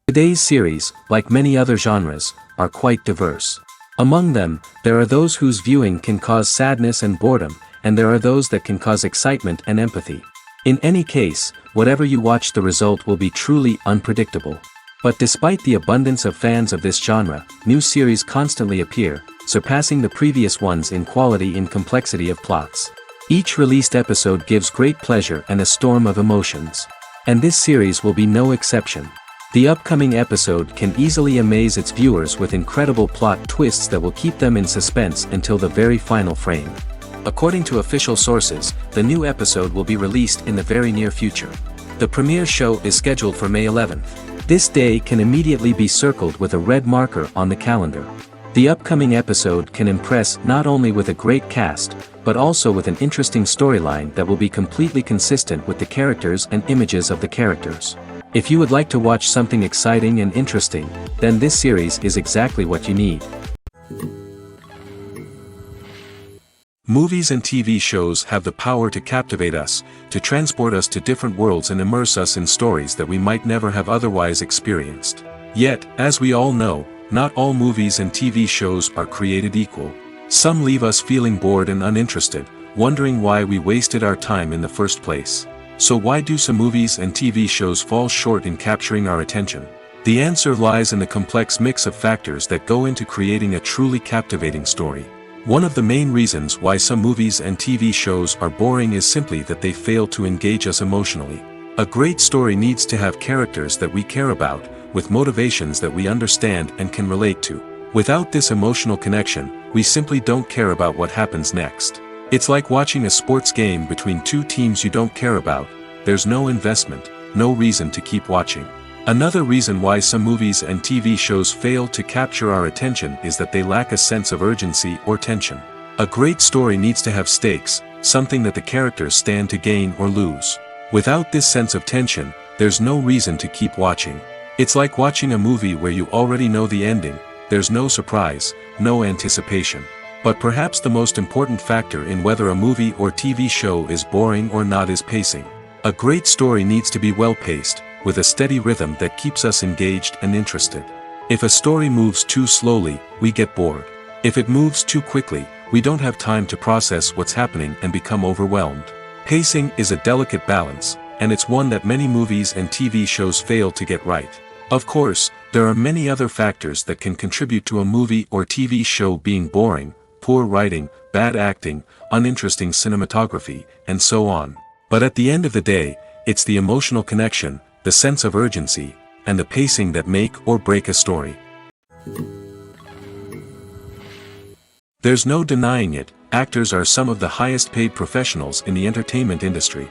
Today's series, like many other genres, are quite diverse. Among them, there are those whose viewing can cause sadness and boredom, and there are those that can cause excitement and empathy. In any case, whatever you watch, the result will be truly unpredictable. But despite the abundance of fans of this genre, new series constantly appear, surpassing the previous ones in quality and complexity of plots. Each released episode gives great pleasure and a storm of emotions. And this series will be no exception. The upcoming episode can easily amaze its viewers with incredible plot twists that will keep them in suspense until the very final frame. According to official sources, the new episode will be released in the very near future. The premiere show is scheduled for May 11th. This day can immediately be circled with a red marker on the calendar. The upcoming episode can impress not only with a great cast, but also with an interesting storyline that will be completely consistent with the characters and images of the characters. If you would like to watch something exciting and interesting, then this series is exactly what you need. Movies and TV shows have the power to captivate us, to transport us to different worlds and immerse us in stories that we might never have otherwise experienced. Yet, as we all know, not all movies and TV shows are created equal. Some leave us feeling bored and uninterested, wondering why we wasted our time in the first place. So why do some movies and TV shows fall short in capturing our attention? The answer lies in the complex mix of factors that go into creating a truly captivating story. One of the main reasons why some movies and TV shows are boring is simply that they fail to engage us emotionally. A great story needs to have characters that we care about, with motivations that we understand and can relate to. Without this emotional connection, we simply don't care about what happens next. It's like watching a sports game between two teams you don't care about. There's no investment, no reason to keep watching. Another reason why some movies and TV shows fail to capture our attention is that they lack a sense of urgency or tension. A great story needs to have stakes, something that the characters stand to gain or lose. Without this sense of tension, there's no reason to keep watching. It's like watching a movie where you already know the ending. There's no surprise, no anticipation. But perhaps the most important factor in whether a movie or TV show is boring or not is pacing. A great story needs to be well-paced, with a steady rhythm that keeps us engaged and interested. If a story moves too slowly, we get bored. If it moves too quickly, we don't have time to process what's happening and become overwhelmed. Pacing is a delicate balance, and it's one that many movies and TV shows fail to get right. Of course, there are many other factors that can contribute to a movie or TV show being boring: poor writing, bad acting, uninteresting cinematography, and so on. But at the end of the day, it's the emotional connection, the sense of urgency, and the pacing that make or break a story. There's no denying it, actors are some of the highest paid professionals in the entertainment industry.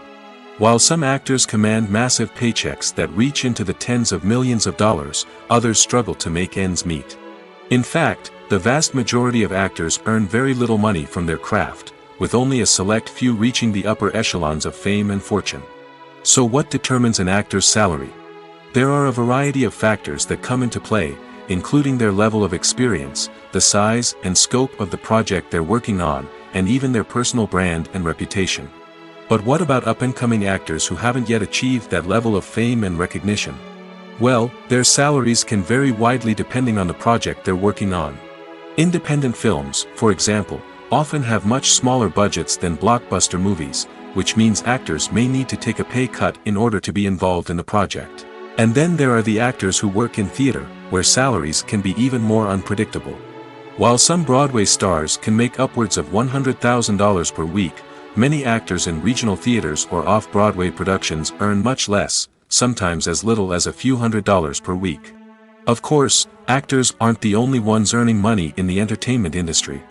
While some actors command massive paychecks that reach into the tens of millions of dollars, others struggle to make ends meet. In fact, the vast majority of actors earn very little money from their craft, with only a select few reaching the upper echelons of fame and fortune. So what determines an actor's salary? There are a variety of factors that come into play, including their level of experience, the size and scope of the project they're working on, and even their personal brand and reputation. But what about up-and-coming actors who haven't yet achieved that level of fame and recognition? Well, their salaries can vary widely depending on the project they're working on. Independent films, for example, often have much smaller budgets than blockbuster movies, which means actors may need to take a pay cut in order to be involved in the project. And then there are the actors who work in theater, where salaries can be even more unpredictable. While some Broadway stars can make upwards of $100,000 per week, many actors in regional theaters or off-Broadway productions earn much less, sometimes as little as a few $100s per week. Of course, actors aren't the only ones earning money in the entertainment industry.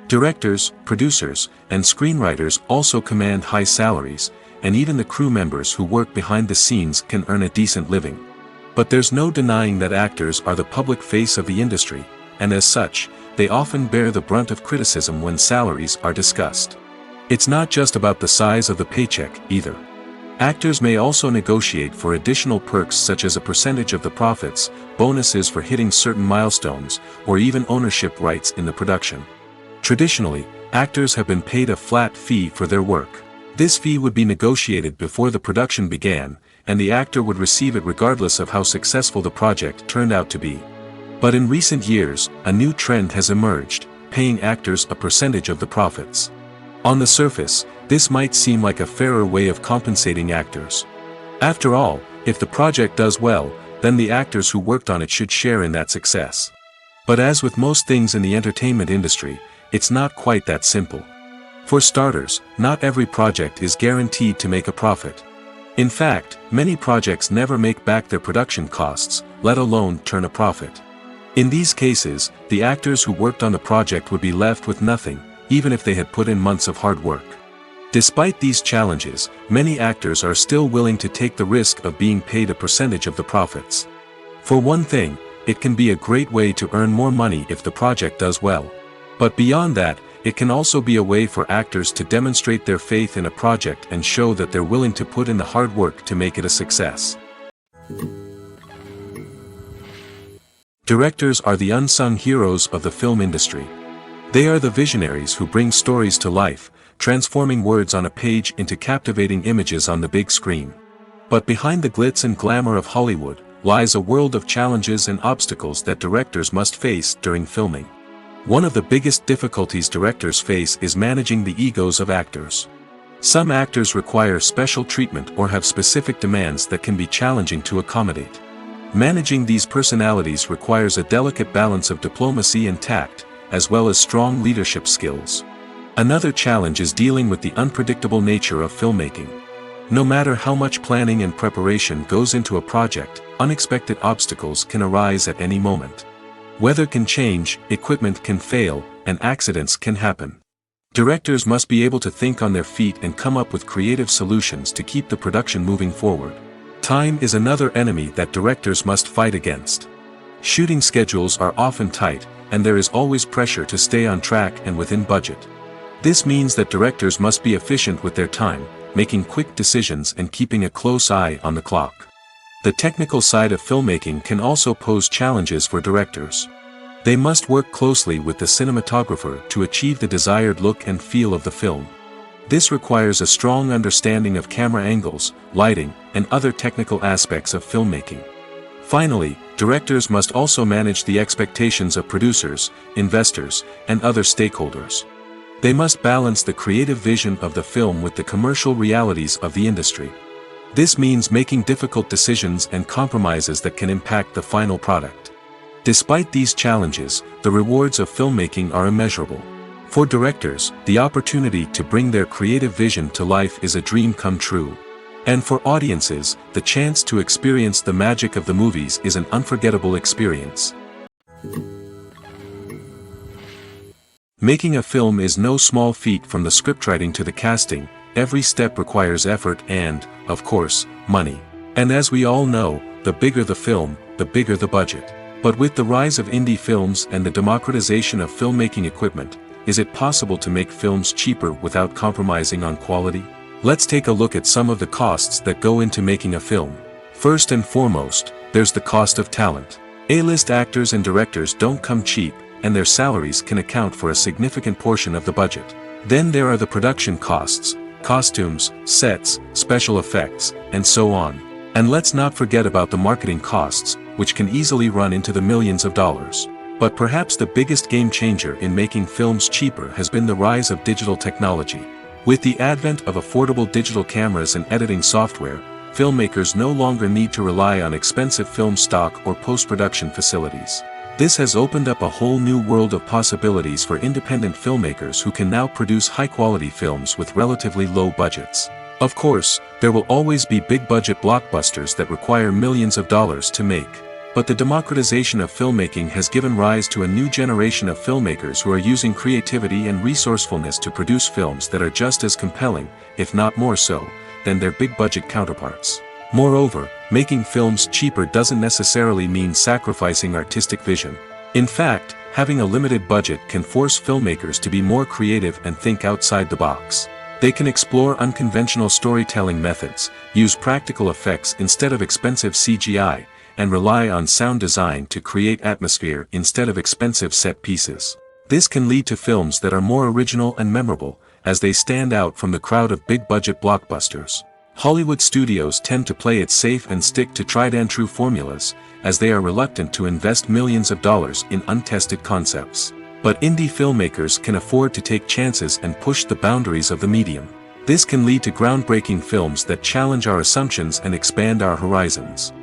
Directors, producers, and screenwriters also command high salaries, and even the crew members who work behind the scenes can earn a decent living. But there's no denying that actors are the public face of the industry, and as such, they often bear the brunt of criticism when salaries are discussed. It's not just about the size of the paycheck, either. Actors may also negotiate for additional perks such as a percentage of the profits, bonuses for hitting certain milestones, or even ownership rights in the production. Traditionally, actors have been paid a flat fee for their work. This fee would be negotiated before the production began, and the actor would receive it regardless of how successful the project turned out to be. But in recent years, a new trend has emerged, paying actors a percentage of the profits. On the surface, this might seem like a fairer way of compensating actors. After all, if the project does well, then the actors who worked on it should share in that success. But as with most things in the entertainment industry, it's not quite that simple. For starters, not every project is guaranteed to make a profit. In fact, many projects never make back their production costs, let alone turn a profit. In these cases, the actors who worked on the project would be left with nothing, even if they had put in months of hard work. Despite these challenges, many actors are still willing to take the risk of being paid a percentage of the profits. For one thing, it can be a great way to earn more money if the project does well. But beyond that, it can also be a way for actors to demonstrate their faith in a project and show that they're willing to put in the hard work to make it a success. Directors are the unsung heroes of the film industry. They are the visionaries who bring stories to life, transforming words on a page into captivating images on the big screen. But behind the glitz and glamour of Hollywood, lies a world of challenges and obstacles that directors must face during filming. One of the biggest difficulties directors face is managing the egos of actors. Some actors require special treatment or have specific demands that can be challenging to accommodate. Managing these personalities requires a delicate balance of diplomacy and tact, as well as strong leadership skills. Another challenge is dealing with the unpredictable nature of filmmaking. No matter how much planning and preparation goes into a project, unexpected obstacles can arise at any moment. Weather can change, equipment can fail, and accidents can happen. Directors must be able to think on their feet and come up with creative solutions to keep the production moving forward. Time is another enemy that directors must fight against. Shooting schedules are often tight, and there is always pressure to stay on track and within budget. This means that directors must be efficient with their time, making quick decisions and keeping a close eye on the clock. The technical side of filmmaking can also pose challenges for directors. They must work closely with the cinematographer to achieve the desired look and feel of the film. This requires a strong understanding of camera angles, lighting, and other technical aspects of filmmaking. Finally, directors must also manage the expectations of producers, investors, and other stakeholders. They must balance the creative vision of the film with the commercial realities of the industry. This means making difficult decisions and compromises that can impact the final product. Despite these challenges, the rewards of filmmaking are immeasurable. For directors, the opportunity to bring their creative vision to life is a dream come true. And for audiences, the chance to experience the magic of the movies is an unforgettable experience. Making a film is no small feat. From the scriptwriting to the casting, every step requires effort and, of course, money. And as we all know, the bigger the film, the bigger the budget. But with the rise of indie films and the democratization of filmmaking equipment, is it possible to make films cheaper without compromising on quality? Let's take a look at some of the costs that go into making a film. First and foremost, there's the cost of talent. A-list actors and directors don't come cheap, and their salaries can account for a significant portion of the budget. Then there are the production costs, costumes, sets, special effects, and so on. And let's not forget about the marketing costs, which can easily run into the millions of dollars. But perhaps the biggest game changer in making films cheaper has been the rise of digital technology. With the advent of affordable digital cameras and editing software, filmmakers no longer need to rely on expensive film stock or post-production facilities. This has opened up a whole new world of possibilities for independent filmmakers who can now produce high-quality films with relatively low budgets. Of course, there will always be big-budget blockbusters that require millions of dollars to make. But the democratization of filmmaking has given rise to a new generation of filmmakers who are using creativity and resourcefulness to produce films that are just as compelling, if not more so, than their big-budget counterparts. Moreover, making films cheaper doesn't necessarily mean sacrificing artistic vision. In fact, having a limited budget can force filmmakers to be more creative and think outside the box. They can explore unconventional storytelling methods, use practical effects instead of expensive CGI, and rely on sound design to create atmosphere instead of expensive set pieces. This can lead to films that are more original and memorable, as they stand out from the crowd of big-budget blockbusters. Hollywood studios tend to play it safe and stick to tried-and-true formulas, as they are reluctant to invest millions of dollars in untested concepts. But indie filmmakers can afford to take chances and push the boundaries of the medium. This can lead to groundbreaking films that challenge our assumptions and expand our horizons.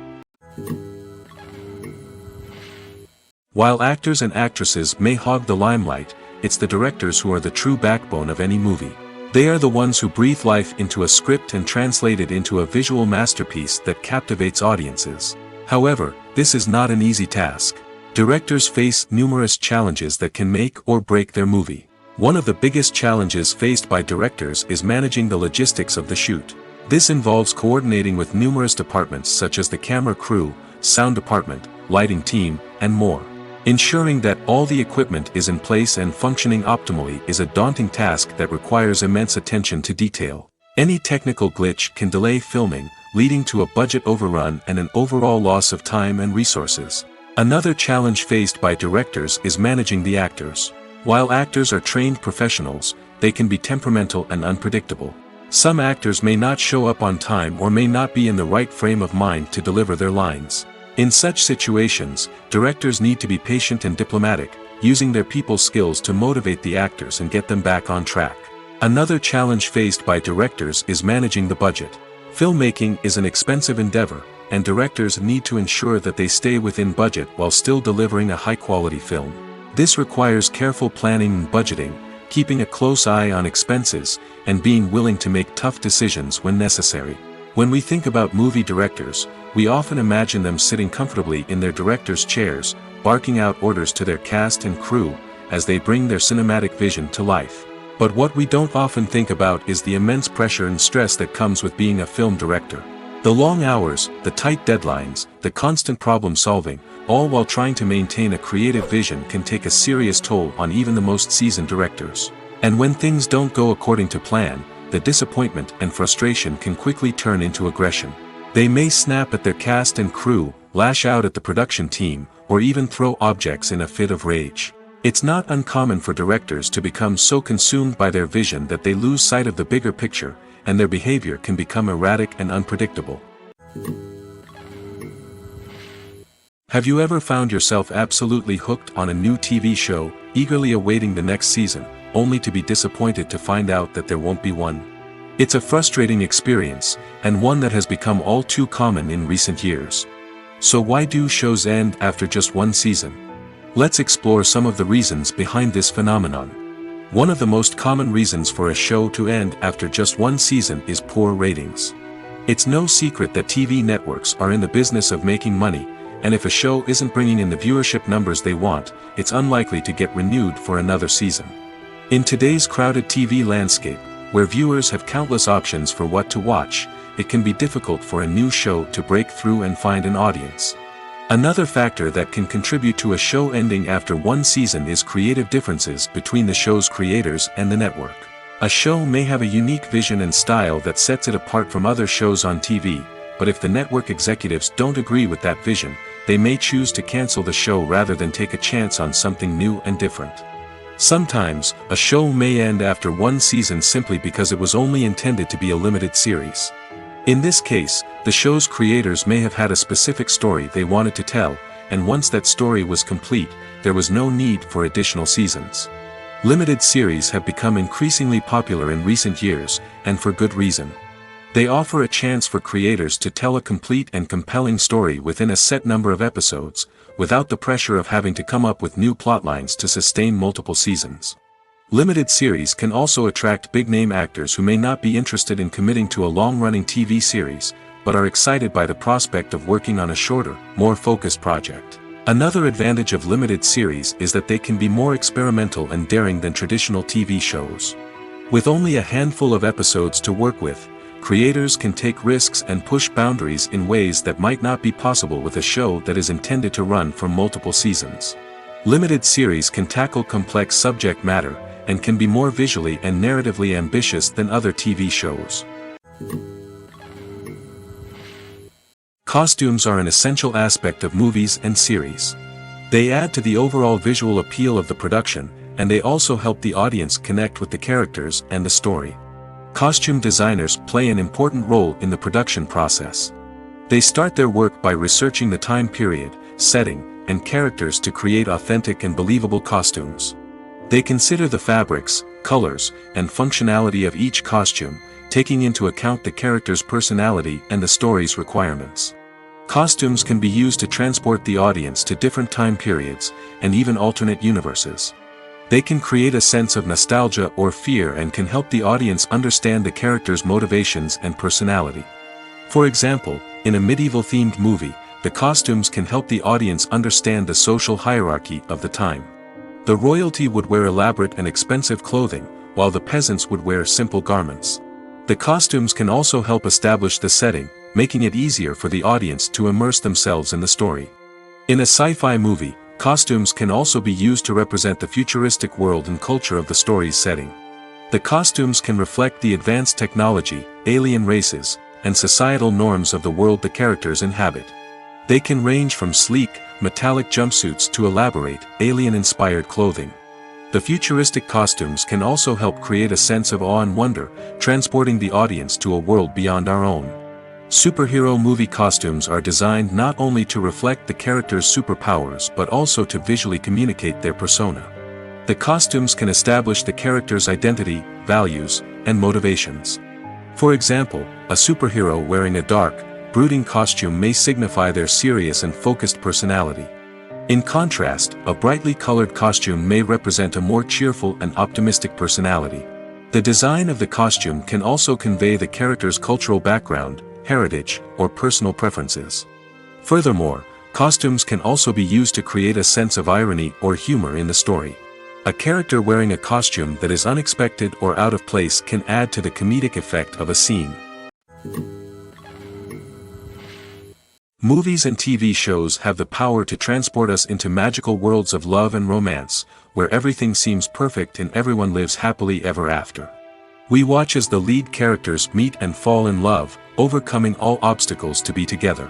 While actors and actresses may hog the limelight, it's the directors who are the true backbone of any movie. They are the ones who breathe life into a script and translate it into a visual masterpiece that captivates audiences. However, this is not an easy task. Directors face numerous challenges that can make or break their movie. One of the biggest challenges faced by directors is managing the logistics of the shoot. This involves coordinating with numerous departments such as the camera crew, sound department, lighting team, and more. Ensuring that all the equipment is in place and functioning optimally is a daunting task that requires immense attention to detail. Any technical glitch can delay filming, leading to a budget overrun and an overall loss of time and resources. Another challenge faced by directors is managing the actors. While actors are trained professionals, they can be temperamental and unpredictable. Some actors may not show up on time or may not be in the right frame of mind to deliver their lines. In such situations, directors need to be patient and diplomatic, using their people skills to motivate the actors and get them back on track. Another challenge faced by directors is managing the budget. Filmmaking is an expensive endeavor, and directors need to ensure that they stay within budget while still delivering a high-quality film. This requires careful planning and budgeting, keeping a close eye on expenses, and being willing to make tough decisions when necessary. When we think about movie directors, we often imagine them sitting comfortably in their director's chairs, barking out orders to their cast and crew, as they bring their cinematic vision to life. But what we don't often think about is the immense pressure and stress that comes with being a film director. The long hours, the tight deadlines, the constant problem solving, all while trying to maintain a creative vision can take a serious toll on even the most seasoned directors. And when things don't go according to plan, the disappointment and frustration can quickly turn into aggression. They may snap at their cast and crew, lash out at the production team, or even throw objects in a fit of rage. It's not uncommon for directors to become so consumed by their vision that they lose sight of the bigger picture, and their behavior can become erratic and unpredictable. Have you ever found yourself absolutely hooked on a new TV show, eagerly awaiting the next season, only to be disappointed to find out that there won't be one? It's a frustrating experience, and one that has become all too common in recent years. So why do shows end after just one season? Let's explore some of the reasons behind this phenomenon. One of the most common reasons for a show to end after just one season is poor ratings. It's no secret that TV networks are in the business of making money, and if a show isn't bringing in the viewership numbers they want, it's unlikely to get renewed for another season. In today's crowded TV landscape, where viewers have countless options for what to watch, it can be difficult for a new show to break through and find an audience. Another factor that can contribute to a show ending after one season is creative differences between the show's creators and the network. A show may have a unique vision and style that sets it apart from other shows on TV, but if the network executives don't agree with that vision, they may choose to cancel the show rather than take a chance on something new and different. Sometimes, a show may end after one season simply because it was only intended to be a limited series. In this case, the show's creators may have had a specific story they wanted to tell, and once that story was complete, there was no need for additional seasons. Limited series have become increasingly popular in recent years, and for good reason. They offer a chance for creators to tell a complete and compelling story within a set number of episodes, without the pressure of having to come up with new plotlines to sustain multiple seasons. Limited series can also attract big-name actors who may not be interested in committing to a long-running TV series, but are excited by the prospect of working on a shorter, more focused project. Another advantage of limited series is that they can be more experimental and daring than traditional TV shows. With only a handful of episodes to work with, creators can take risks and push boundaries in ways that might not be possible with a show that is intended to run for multiple seasons. Limited series can tackle complex subject matter, and can be more visually and narratively ambitious than other TV shows. Costumes are an essential aspect of movies and series. They add to the overall visual appeal of the production, and they also help the audience connect with the characters and the story. Costume designers play an important role in the production process. They start their work by researching the time period, setting, and characters to create authentic and believable costumes. They consider the fabrics, colors, and functionality of each costume, taking into account the character's personality and the story's requirements. Costumes can be used to transport the audience to different time periods, and even alternate universes. They can create a sense of nostalgia or fear and can help the audience understand the character's motivations and personality. For example, in a medieval-themed movie, the costumes can help the audience understand the social hierarchy of the time. The royalty would wear elaborate and expensive clothing, while the peasants would wear simple garments. The costumes can also help establish the setting, making it easier for the audience to immerse themselves in the story. In a sci-fi movie, costumes can also be used to represent the futuristic world and culture of the story's setting. The costumes can reflect the advanced technology, alien races, and societal norms of the world the characters inhabit. They can range from sleek, metallic jumpsuits to elaborate, alien-inspired clothing. The futuristic costumes can also help create a sense of awe and wonder, transporting the audience to a world beyond our own. Superhero movie costumes are designed not only to reflect the character's superpowers but also to visually communicate their persona. The costumes can establish the character's identity, values, and motivations. For example, a superhero wearing a dark, brooding costume may signify their serious and focused personality. In contrast, a brightly colored costume may represent a more cheerful and optimistic personality. The design of the costume can also convey the character's cultural background, heritage, or personal preferences. Furthermore, costumes can also be used to create a sense of irony or humor in the story. A character wearing a costume that is unexpected or out of place can add to the comedic effect of a scene. Movies and TV shows have the power to transport us into magical worlds of love and romance, where everything seems perfect and everyone lives happily ever after. We watch as the lead characters meet and fall in love, overcoming all obstacles to be together.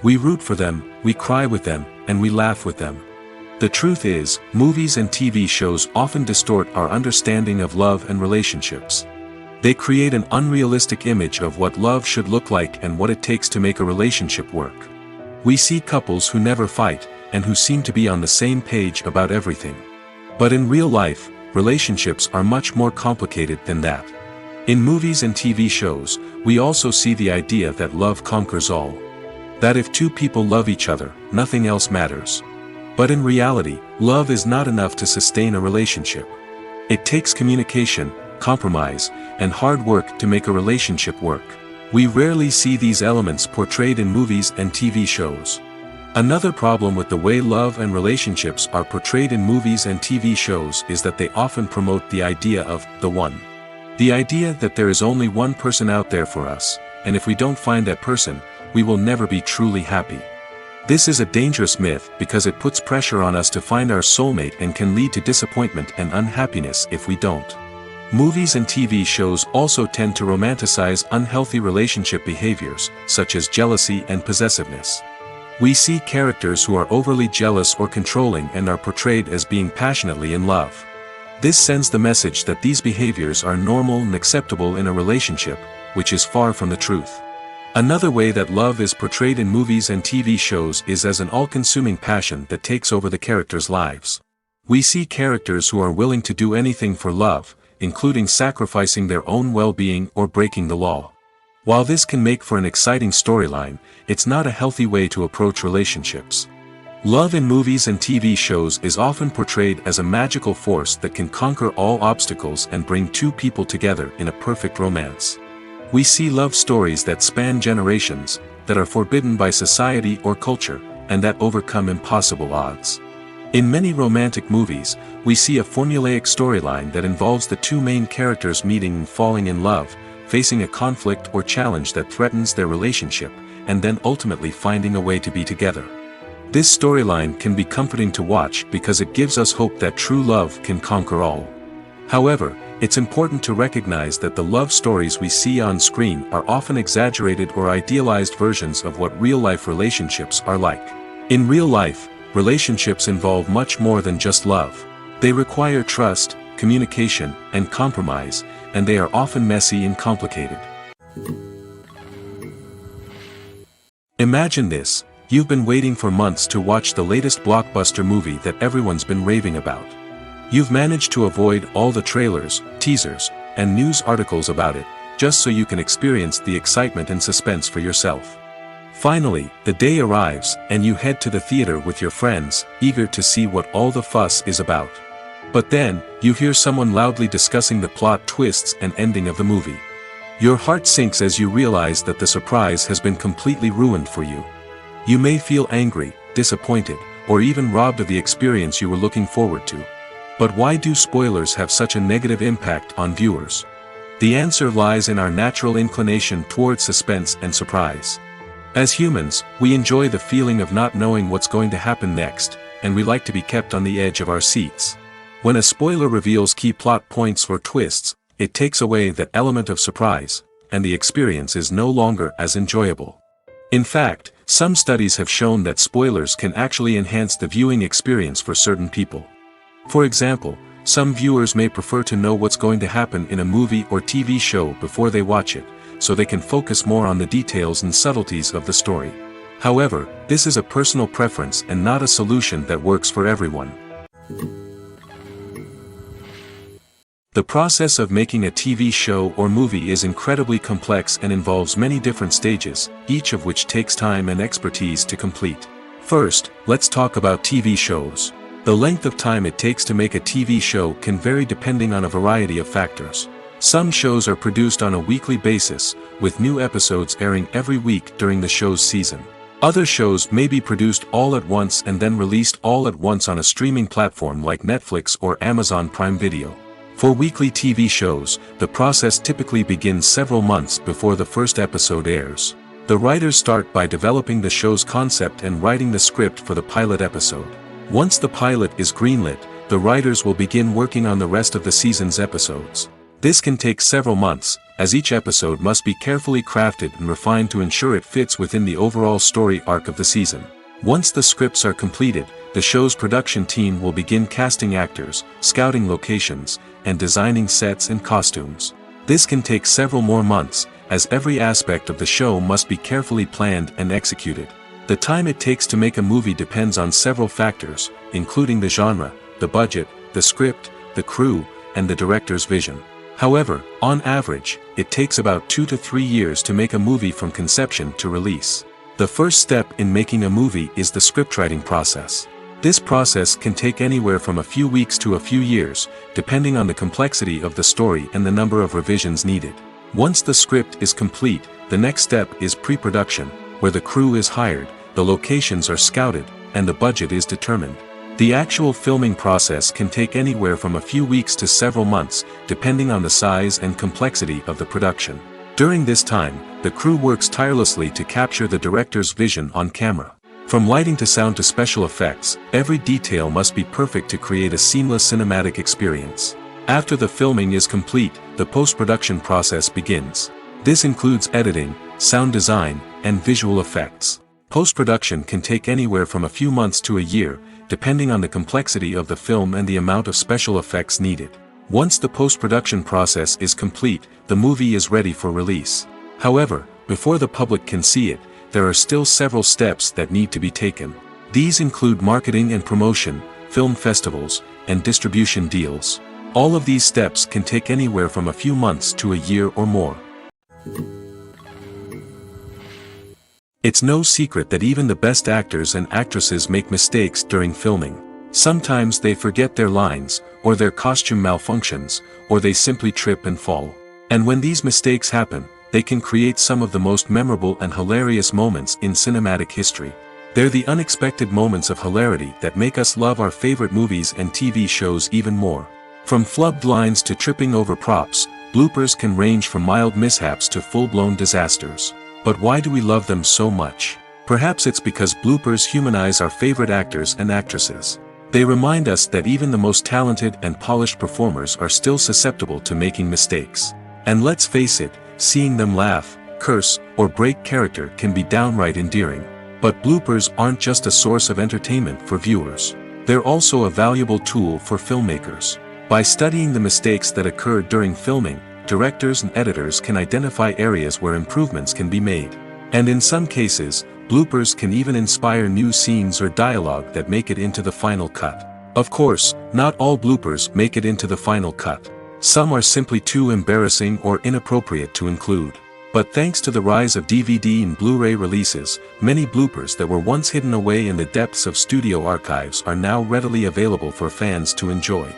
We root for them, we cry with them, and we laugh with them. The truth is, movies and TV shows often distort our understanding of love and relationships. They create an unrealistic image of what love should look like and what it takes to make a relationship work. We see couples who never fight, and who seem to be on the same page about everything. But in real life, relationships are much more complicated than that. In movies and TV shows, we also see the idea that love conquers all. That if two people love each other, nothing else matters. But in reality, love is not enough to sustain a relationship. It takes communication, compromise, and hard work to make a relationship work. We rarely see these elements portrayed in movies and TV shows. Another problem with the way love and relationships are portrayed in movies and TV shows is that they often promote the idea of the one. The idea that there is only one person out there for us, and if we don't find that person, we will never be truly happy. This is a dangerous myth because it puts pressure on us to find our soulmate and can lead to disappointment and unhappiness if we don't. Movies and TV shows also tend to romanticize unhealthy relationship behaviors, such as jealousy and possessiveness. We see characters who are overly jealous or controlling and are portrayed as being passionately in love. This sends the message that these behaviors are normal and acceptable in a relationship, which is far from the truth. Another way that love is portrayed in movies and TV shows is as an all-consuming passion that takes over the characters' lives. We see characters who are willing to do anything for love, including sacrificing their own well-being or breaking the law. While this can make for an exciting storyline, it's not a healthy way to approach relationships. Love in movies and TV shows is often portrayed as a magical force that can conquer all obstacles and bring two people together in a perfect romance. We see love stories that span generations, that are forbidden by society or culture, and that overcome impossible odds. In many romantic movies, we see a formulaic storyline that involves the two main characters meeting and falling in love, facing a conflict or challenge that threatens their relationship, and then ultimately finding a way to be together. This storyline can be comforting to watch because it gives us hope that true love can conquer all. However, it's important to recognize that the love stories we see on screen are often exaggerated or idealized versions of what real-life relationships are like. In real life, relationships involve much more than just love. They require trust, communication, and compromise, and they are often messy and complicated. Imagine this: you've been waiting for months to watch the latest blockbuster movie that everyone's been raving about. You've managed to avoid all the trailers, teasers, and news articles about it, just so you can experience the excitement and suspense for yourself. Finally, the day arrives, and you head to the theater with your friends, eager to see what all the fuss is about. But then, you hear someone loudly discussing the plot twists and ending of the movie. Your heart sinks as you realize that the surprise has been completely ruined for you. You may feel angry, disappointed, or even robbed of the experience you were looking forward to. But why do spoilers have such a negative impact on viewers? The answer lies in our natural inclination toward suspense and surprise. As humans, we enjoy the feeling of not knowing what's going to happen next, and we like to be kept on the edge of our seats. When a spoiler reveals key plot points or twists, it takes away that element of surprise, and the experience is no longer as enjoyable. In fact, some studies have shown that spoilers can actually enhance the viewing experience for certain people. For example, some viewers may prefer to know what's going to happen in a movie or TV show before they watch it, so they can focus more on the details and subtleties of the story. However, this is a personal preference and not a solution that works for everyone. The process of making a TV show or movie is incredibly complex and involves many different stages, each of which takes time and expertise to complete. First, let's talk about TV shows. The length of time it takes to make a TV show can vary depending on a variety of factors. Some shows are produced on a weekly basis, with new episodes airing every week during the show's season. Other shows may be produced all at once and then released all at once on a streaming platform like Netflix or Amazon Prime Video. For weekly TV shows, the process typically begins several months before the first episode airs. The writers start by developing the show's concept and writing the script for the pilot episode. Once the pilot is greenlit, the writers will begin working on the rest of the season's episodes. This can take several months, as each episode must be carefully crafted and refined to ensure it fits within the overall story arc of the season. Once the scripts are completed, the show's production team will begin casting actors, scouting locations, and designing sets and costumes. This can take several more months, as every aspect of the show must be carefully planned and executed. The time it takes to make a movie depends on several factors, including the genre, the budget, the script, the crew, and the director's vision. However, on average, it takes about 2 to 3 years to make a movie from conception to release. The first step in making a movie is the scriptwriting process. This process can take anywhere from a few weeks to a few years, depending on the complexity of the story and the number of revisions needed. Once the script is complete, the next step is pre-production, where the crew is hired, the locations are scouted, and the budget is determined. The actual filming process can take anywhere from a few weeks to several months, depending on the size and complexity of the production. During this time, the crew works tirelessly to capture the director's vision on camera. From lighting to sound to special effects, every detail must be perfect to create a seamless cinematic experience. After the filming is complete, the post-production process begins. This includes editing, sound design, and visual effects. Post-production can take anywhere from a few months to a year, depending on the complexity of the film and the amount of special effects needed. Once the post-production process is complete, the movie is ready for release. However, before the public can see it, there are still several steps that need to be taken. These include marketing and promotion, film festivals, and distribution deals. All of these steps can take anywhere from a few months to a year or more. It's no secret that even the best actors and actresses make mistakes during filming. Sometimes they forget their lines, or their costume malfunctions, or they simply trip and fall. And when these mistakes happen, they can create some of the most memorable and hilarious moments in cinematic history. They're the unexpected moments of hilarity that make us love our favorite movies and TV shows even more. From flubbed lines to tripping over props, bloopers can range from mild mishaps to full-blown disasters. But why do we love them so much? Perhaps it's because bloopers humanize our favorite actors and actresses. They remind us that even the most talented and polished performers are still susceptible to making mistakes. And let's face it, seeing them laugh, curse, or break character can be downright endearing. But bloopers aren't just a source of entertainment for viewers. They're also a valuable tool for filmmakers. By studying the mistakes that occur during filming, directors and editors can identify areas where improvements can be made. And in some cases, bloopers can even inspire new scenes or dialogue that make it into the final cut. Of course, not all bloopers make it into the final cut. Some are simply too embarrassing or inappropriate to include. But thanks to the rise of DVD and Blu-ray releases, many bloopers that were once hidden away in the depths of studio archives are now readily available for fans to enjoy.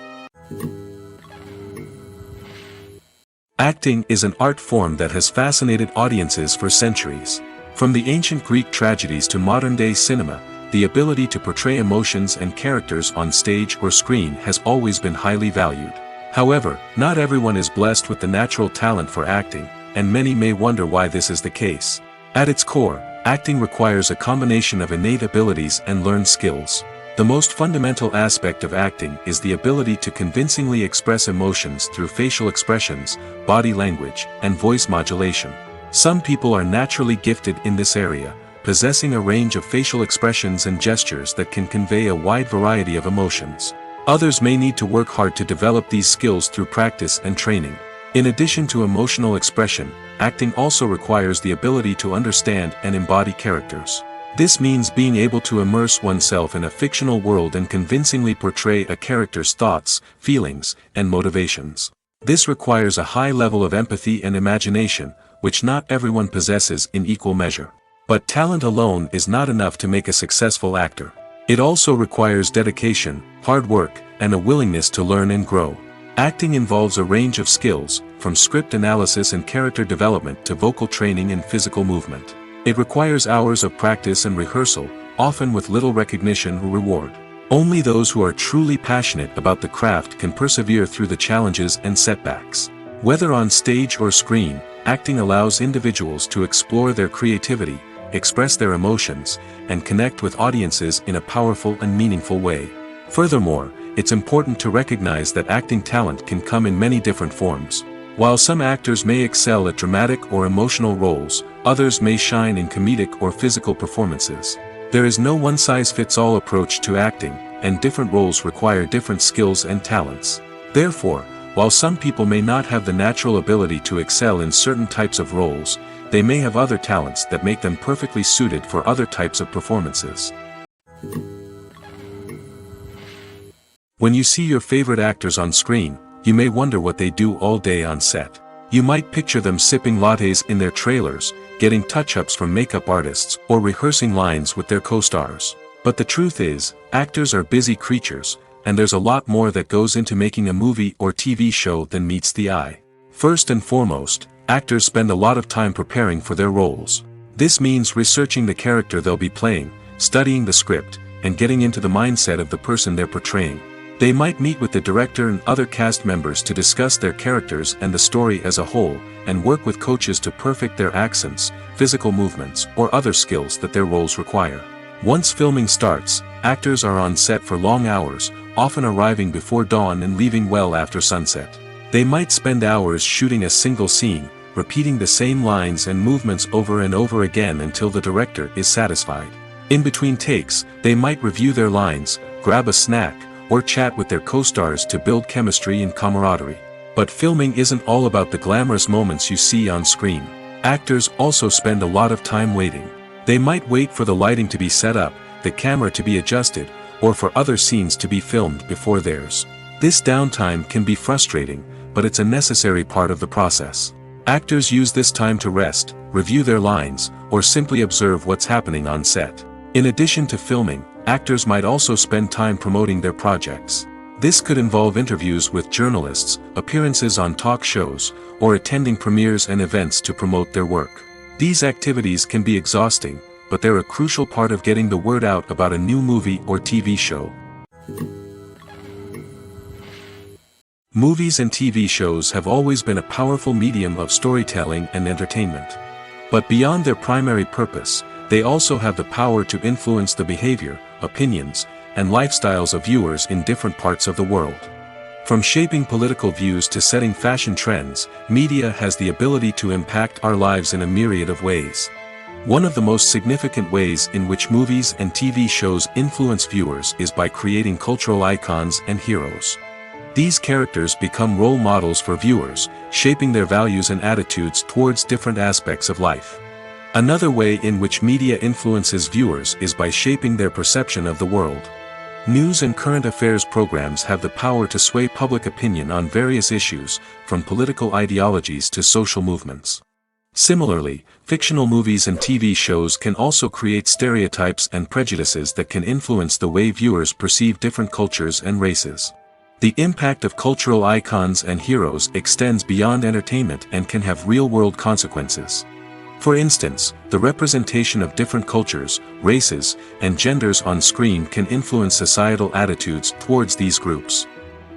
Acting is an art form that has fascinated audiences for centuries. From the ancient Greek tragedies to modern-day cinema, the ability to portray emotions and characters on stage or screen has always been highly valued. However, not everyone is blessed with the natural talent for acting, and many may wonder why this is the case. At its core, acting requires a combination of innate abilities and learned skills. The most fundamental aspect of acting is the ability to convincingly express emotions through facial expressions, body language, and voice modulation. Some people are naturally gifted in this area, possessing a range of facial expressions and gestures that can convey a wide variety of emotions. Others may need to work hard to develop these skills through practice and training. In addition to emotional expression, acting also requires the ability to understand and embody characters. This means being able to immerse oneself in a fictional world and convincingly portray a character's thoughts, feelings, and motivations. This requires a high level of empathy and imagination, which not everyone possesses in equal measure. But talent alone is not enough to make a successful actor. It also requires dedication, hard work, and a willingness to learn and grow. Acting involves a range of skills, from script analysis and character development to vocal training and physical movement. It requires hours of practice and rehearsal, often with little recognition or reward. Only those who are truly passionate about the craft can persevere through the challenges and setbacks. Whether on stage or screen, acting allows individuals to explore their creativity, express their emotions, and connect with audiences in a powerful and meaningful way. Furthermore, it's important to recognize that acting talent can come in many different forms. While some actors may excel at dramatic or emotional roles, others may shine in comedic or physical performances. There is no one-size-fits-all approach to acting, and different roles require different skills and talents. Therefore, while some people may not have the natural ability to excel in certain types of roles, they may have other talents that make them perfectly suited for other types of performances. When you see your favorite actors on screen, you may wonder what they do all day on set. You might picture them sipping lattes in their trailers, getting touch-ups from makeup artists, or rehearsing lines with their co-stars. But the truth is, actors are busy creatures, and there's a lot more that goes into making a movie or TV show than meets the eye. First and foremost, actors spend a lot of time preparing for their roles. This means researching the character they'll be playing, studying the script, and getting into the mindset of the person they're portraying. They might meet with the director and other cast members to discuss their characters and the story as a whole, and work with coaches to perfect their accents, physical movements, or other skills that their roles require. Once filming starts, actors are on set for long hours, often arriving before dawn and leaving well after sunset. They might spend hours shooting a single scene, repeating the same lines and movements over and over again until the director is satisfied. In between takes, they might review their lines, grab a snack, or chat with their co-stars to build chemistry and camaraderie. But filming isn't all about the glamorous moments you see on screen. Actors also spend a lot of time waiting. They might wait for the lighting to be set up, the camera to be adjusted, or for other scenes to be filmed before theirs. This downtime can be frustrating, but it's a necessary part of the process. Actors use this time to rest, review their lines, or simply observe what's happening on set. In addition to filming, actors might also spend time promoting their projects. This could involve interviews with journalists, appearances on talk shows, or attending premieres and events to promote their work. These activities can be exhausting, but they're a crucial part of getting the word out about a new movie or TV show. Movies and TV shows have always been a powerful medium of storytelling and entertainment. But beyond their primary purpose, they also have the power to influence the behavior, opinions, and lifestyles of viewers in different parts of the world. From shaping political views to setting fashion trends, media has the ability to impact our lives in a myriad of ways. One of the most significant ways in which movies and TV shows influence viewers is by creating cultural icons and heroes. These characters become role models for viewers, shaping their values and attitudes towards different aspects of life. Another way in which media influences viewers is by shaping their perception of the world. News and current affairs programs have the power to sway public opinion on various issues, from political ideologies to social movements. Similarly, fictional movies and TV shows can also create stereotypes and prejudices that can influence the way viewers perceive different cultures and races. The impact of cultural icons and heroes extends beyond entertainment and can have real-world consequences. For instance, the representation of different cultures, races, and genders on screen can influence societal attitudes towards these groups.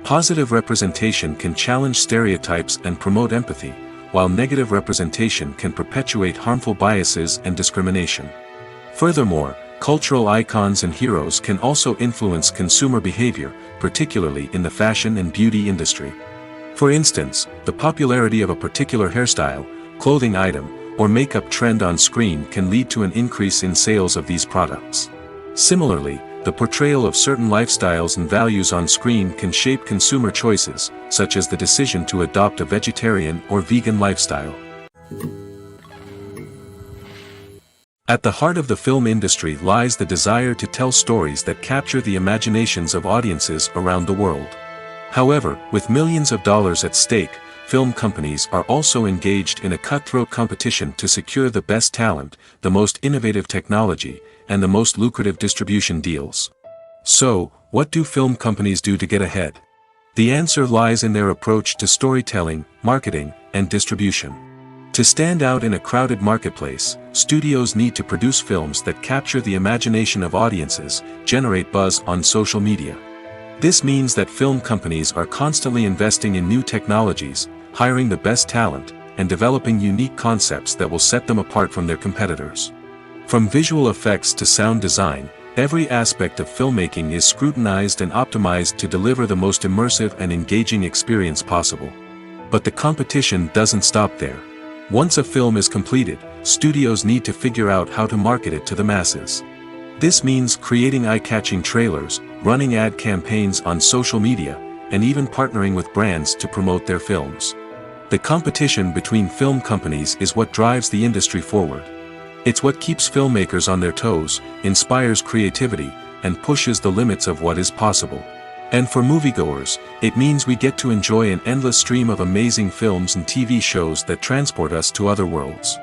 Positive representation can challenge stereotypes and promote empathy, while negative representation can perpetuate harmful biases and discrimination. Furthermore, cultural icons and heroes can also influence consumer behavior, particularly in the fashion and beauty industry. For instance, the popularity of a particular hairstyle, clothing item, or makeup trend on screen can lead to an increase in sales of these products. Similarly, the portrayal of certain lifestyles and values on screen can shape consumer choices, such as the decision to adopt a vegetarian or vegan lifestyle. At the heart of the film industry lies the desire to tell stories that capture the imaginations of audiences around the world. However, with millions of dollars at stake, film companies are also engaged in a cutthroat competition to secure the best talent, the most innovative technology, and the most lucrative distribution deals. So, what do film companies do to get ahead? The answer lies in their approach to storytelling, marketing, and distribution. To stand out in a crowded marketplace, studios need to produce films that capture the imagination of audiences, generate buzz on social media. This means that film companies are constantly investing in new technologies, hiring the best talent, and developing unique concepts that will set them apart from their competitors. From visual effects to sound design, every aspect of filmmaking is scrutinized and optimized to deliver the most immersive and engaging experience possible. But the competition doesn't stop there. Once a film is completed, studios need to figure out how to market it to the masses. This means creating eye-catching trailers, running ad campaigns on social media, and even partnering with brands to promote their films. The competition between film companies is what drives the industry forward. It's what keeps filmmakers on their toes, inspires creativity, and pushes the limits of what is possible. And for moviegoers, it means we get to enjoy an endless stream of amazing films and TV shows that transport us to other worlds.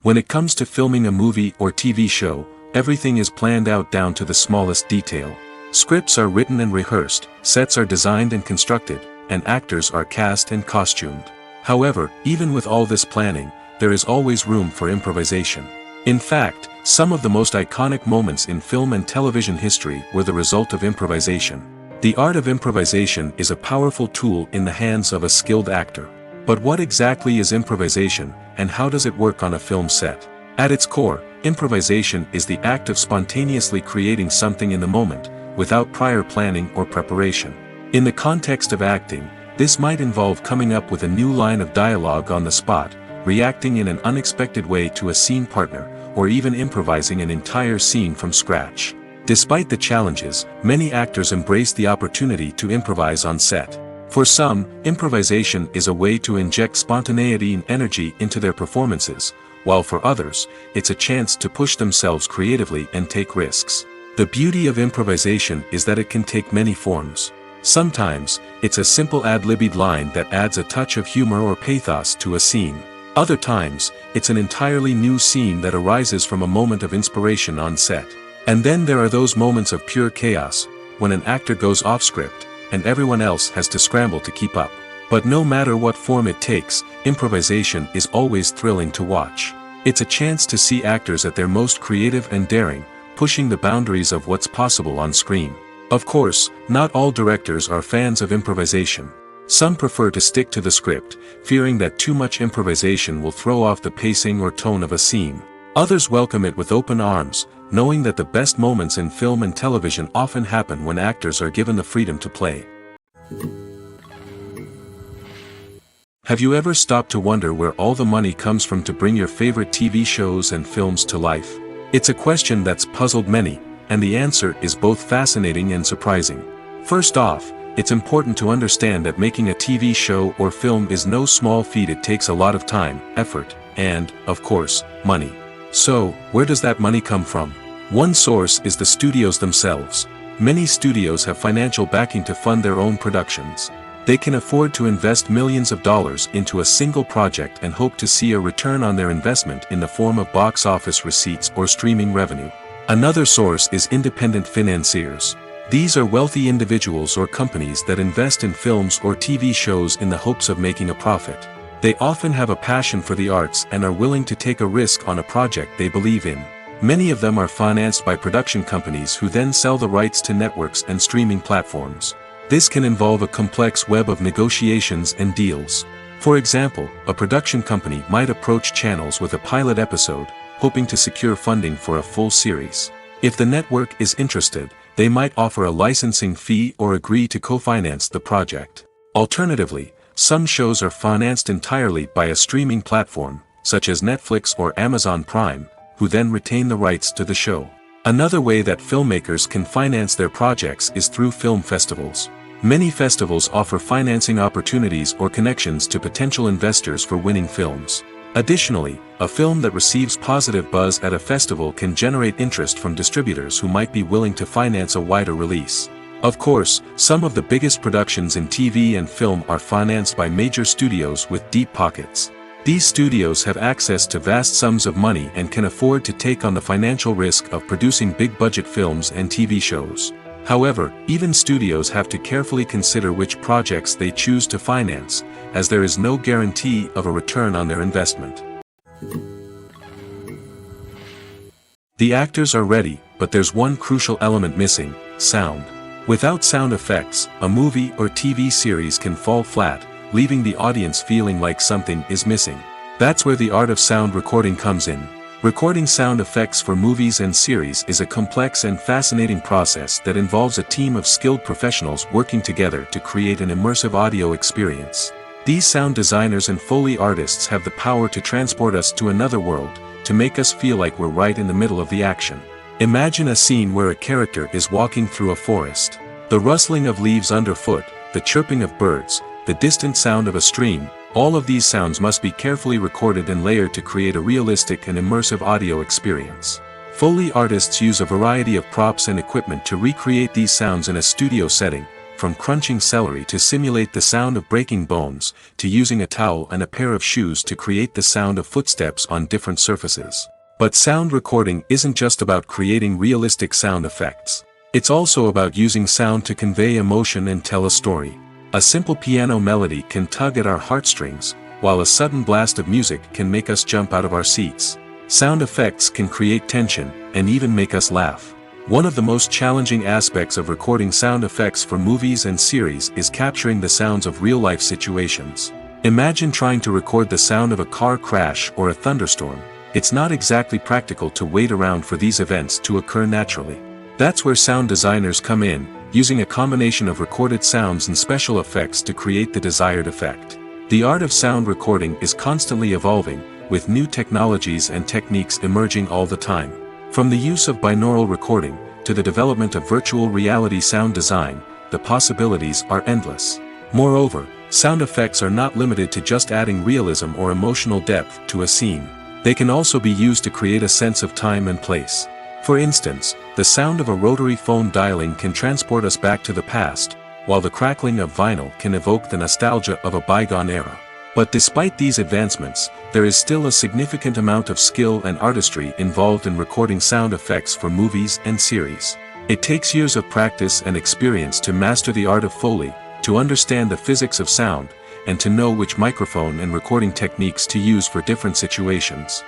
When it comes to filming a movie or TV show, everything is planned out down to the smallest detail. Scripts are written and rehearsed, sets are designed and constructed, and actors are cast and costumed. However, even with all this planning, there is always room for improvisation. In fact, some of the most iconic moments in film and television history were the result of improvisation. The art of improvisation is a powerful tool in the hands of a skilled actor. But what exactly is improvisation, and how does it work on a film set? At its core, improvisation is the act of spontaneously creating something in the moment, without prior planning or preparation. In the context of acting, this might involve coming up with a new line of dialogue on the spot, reacting in an unexpected way to a scene partner, or even improvising an entire scene from scratch. Despite the challenges, many actors embrace the opportunity to improvise on set. For some, improvisation is a way to inject spontaneity and energy into their performances, while for others, it's a chance to push themselves creatively and take risks. The beauty of improvisation is that it can take many forms. Sometimes, it's a simple ad-libbed line that adds a touch of humor or pathos to a scene. Other times, it's an entirely new scene that arises from a moment of inspiration on set. And then there are those moments of pure chaos, when an actor goes off script, and everyone else has to scramble to keep up. But no matter what form it takes, improvisation is always thrilling to watch. It's a chance to see actors at their most creative and daring, pushing the boundaries of what's possible on screen. Of course, not all directors are fans of improvisation. Some prefer to stick to the script, fearing that too much improvisation will throw off the pacing or tone of a scene. Others welcome it with open arms, knowing that the best moments in film and television often happen when actors are given the freedom to play. Have you ever stopped to wonder where all the money comes from to bring your favorite TV shows and films to life? It's a question that's puzzled many, and the answer is both fascinating and surprising. First off, it's important to understand that making a TV show or film is no small feat. It takes a lot of time, effort, and, of course, money. So, where does that money come from? One source is the studios themselves. Many studios have financial backing to fund their own productions. They can afford to invest millions of dollars into a single project and hope to see a return on their investment in the form of box office receipts or streaming revenue. Another source is independent financiers. These are wealthy individuals or companies that invest in films or TV shows in the hopes of making a profit. They often have a passion for the arts and are willing to take a risk on a project they believe in. Many of them are financed by production companies who then sell the rights to networks and streaming platforms. This can involve a complex web of negotiations and deals. For example, a production company might approach channels with a pilot episode, hoping to secure funding for a full series. If the network is interested, they might offer a licensing fee or agree to co-finance the project. Alternatively, some shows are financed entirely by a streaming platform, such as Netflix or Amazon Prime, who then retain the rights to the show. Another way that filmmakers can finance their projects is through film festivals. Many festivals offer financing opportunities or connections to potential investors for winning films. Additionally, a film that receives positive buzz at a festival can generate interest from distributors who might be willing to finance a wider release. Of course, some of the biggest productions in TV and film are financed by major studios with deep pockets. These studios have access to vast sums of money and can afford to take on the financial risk of producing big-budget films and TV shows. However, even studios have to carefully consider which projects they choose to finance, as there is no guarantee of a return on their investment. The actors are ready, but there's one crucial element missing: sound. Without sound effects, a movie or TV series can fall flat, leaving the audience feeling like something is missing. That's where the art of sound recording comes in. Recording sound effects for movies and series is a complex and fascinating process that involves a team of skilled professionals working together to create an immersive audio experience. These sound designers and Foley artists have the power to transport us to another world, to make us feel like we're right in the middle of the action. Imagine a scene where a character is walking through a forest. The rustling of leaves underfoot, the chirping of birds, the distant sound of a stream, all of these sounds must be carefully recorded and layered to create a realistic and immersive audio experience. Foley artists use a variety of props and equipment to recreate these sounds in a studio setting, from crunching celery to simulate the sound of breaking bones, to using a towel and a pair of shoes to create the sound of footsteps on different surfaces. But sound recording isn't just about creating realistic sound effects. It's also about using sound to convey emotion and tell a story. A simple piano melody can tug at our heartstrings, while a sudden blast of music can make us jump out of our seats. Sound effects can create tension, and even make us laugh. One of the most challenging aspects of recording sound effects for movies and series is capturing the sounds of real-life situations. Imagine trying to record the sound of a car crash or a thunderstorm. It's not exactly practical to wait around for these events to occur naturally. That's where sound designers come in, using a combination of recorded sounds and special effects to create the desired effect. The art of sound recording is constantly evolving, with new technologies and techniques emerging all the time. From the use of binaural recording, to the development of virtual reality sound design, the possibilities are endless. Moreover, sound effects are not limited to just adding realism or emotional depth to a scene. They can also be used to create a sense of time and place. For instance, the sound of a rotary phone dialing can transport us back to the past, while the crackling of vinyl can evoke the nostalgia of a bygone era. But despite these advancements, there is still a significant amount of skill and artistry involved in recording sound effects for movies and series. It takes years of practice and experience to master the art of Foley, to understand the physics of sound, and to know which microphone and recording techniques to use for different situations.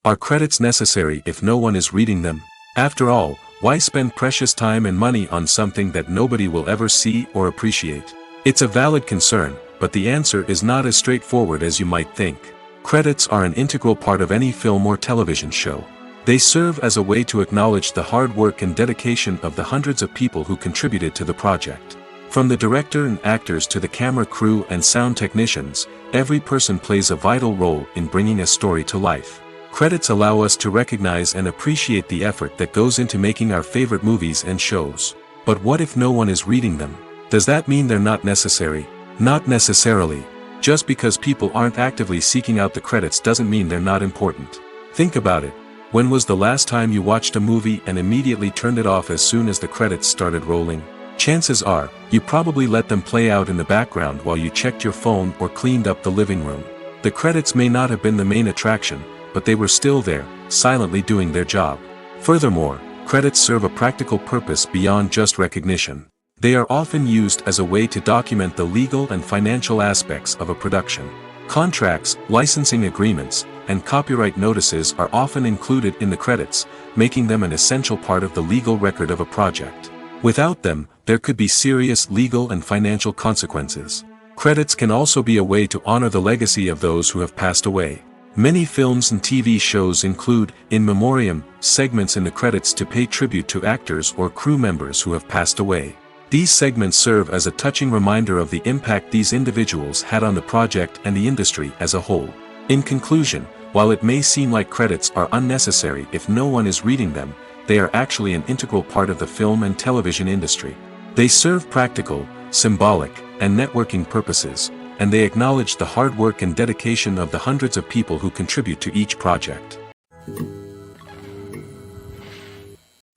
Are credits necessary if no one is reading them? After all, why spend precious time and money on something that nobody will ever see or appreciate? It's a valid concern, but the answer is not as straightforward as you might think. Credits are an integral part of any film or television show. They serve as a way to acknowledge the hard work and dedication of the hundreds of people who contributed to the project. From the director and actors to the camera crew and sound technicians, every person plays a vital role in bringing a story to life. Credits allow us to recognize and appreciate the effort that goes into making our favorite movies and shows. But what if no one is reading them? Does that mean they're not necessary? Not necessarily. Just because people aren't actively seeking out the credits doesn't mean they're not important. Think about it. When was the last time you watched a movie and immediately turned it off as soon as the credits started rolling? Chances are, you probably let them play out in the background while you checked your phone or cleaned up the living room. The credits may not have been the main attraction, but they were still there, silently doing their job. Furthermore, credits serve a practical purpose beyond just recognition. They are often used as a way to document the legal and financial aspects of a production. Contracts, licensing agreements, and copyright notices are often included in the credits, making them an essential part of the legal record of a project. Without them, there could be serious legal and financial consequences. Credits can also be a way to honor the legacy of those who have passed away. Many films and TV shows include, in memoriam, segments in the credits to pay tribute to actors or crew members who have passed away. These segments serve as a touching reminder of the impact these individuals had on the project and the industry as a whole. In conclusion, while it may seem like credits are unnecessary if no one is reading them, they are actually an integral part of the film and television industry. They serve practical, symbolic, and networking purposes, and they acknowledge the hard work and dedication of the hundreds of people who contribute to each project.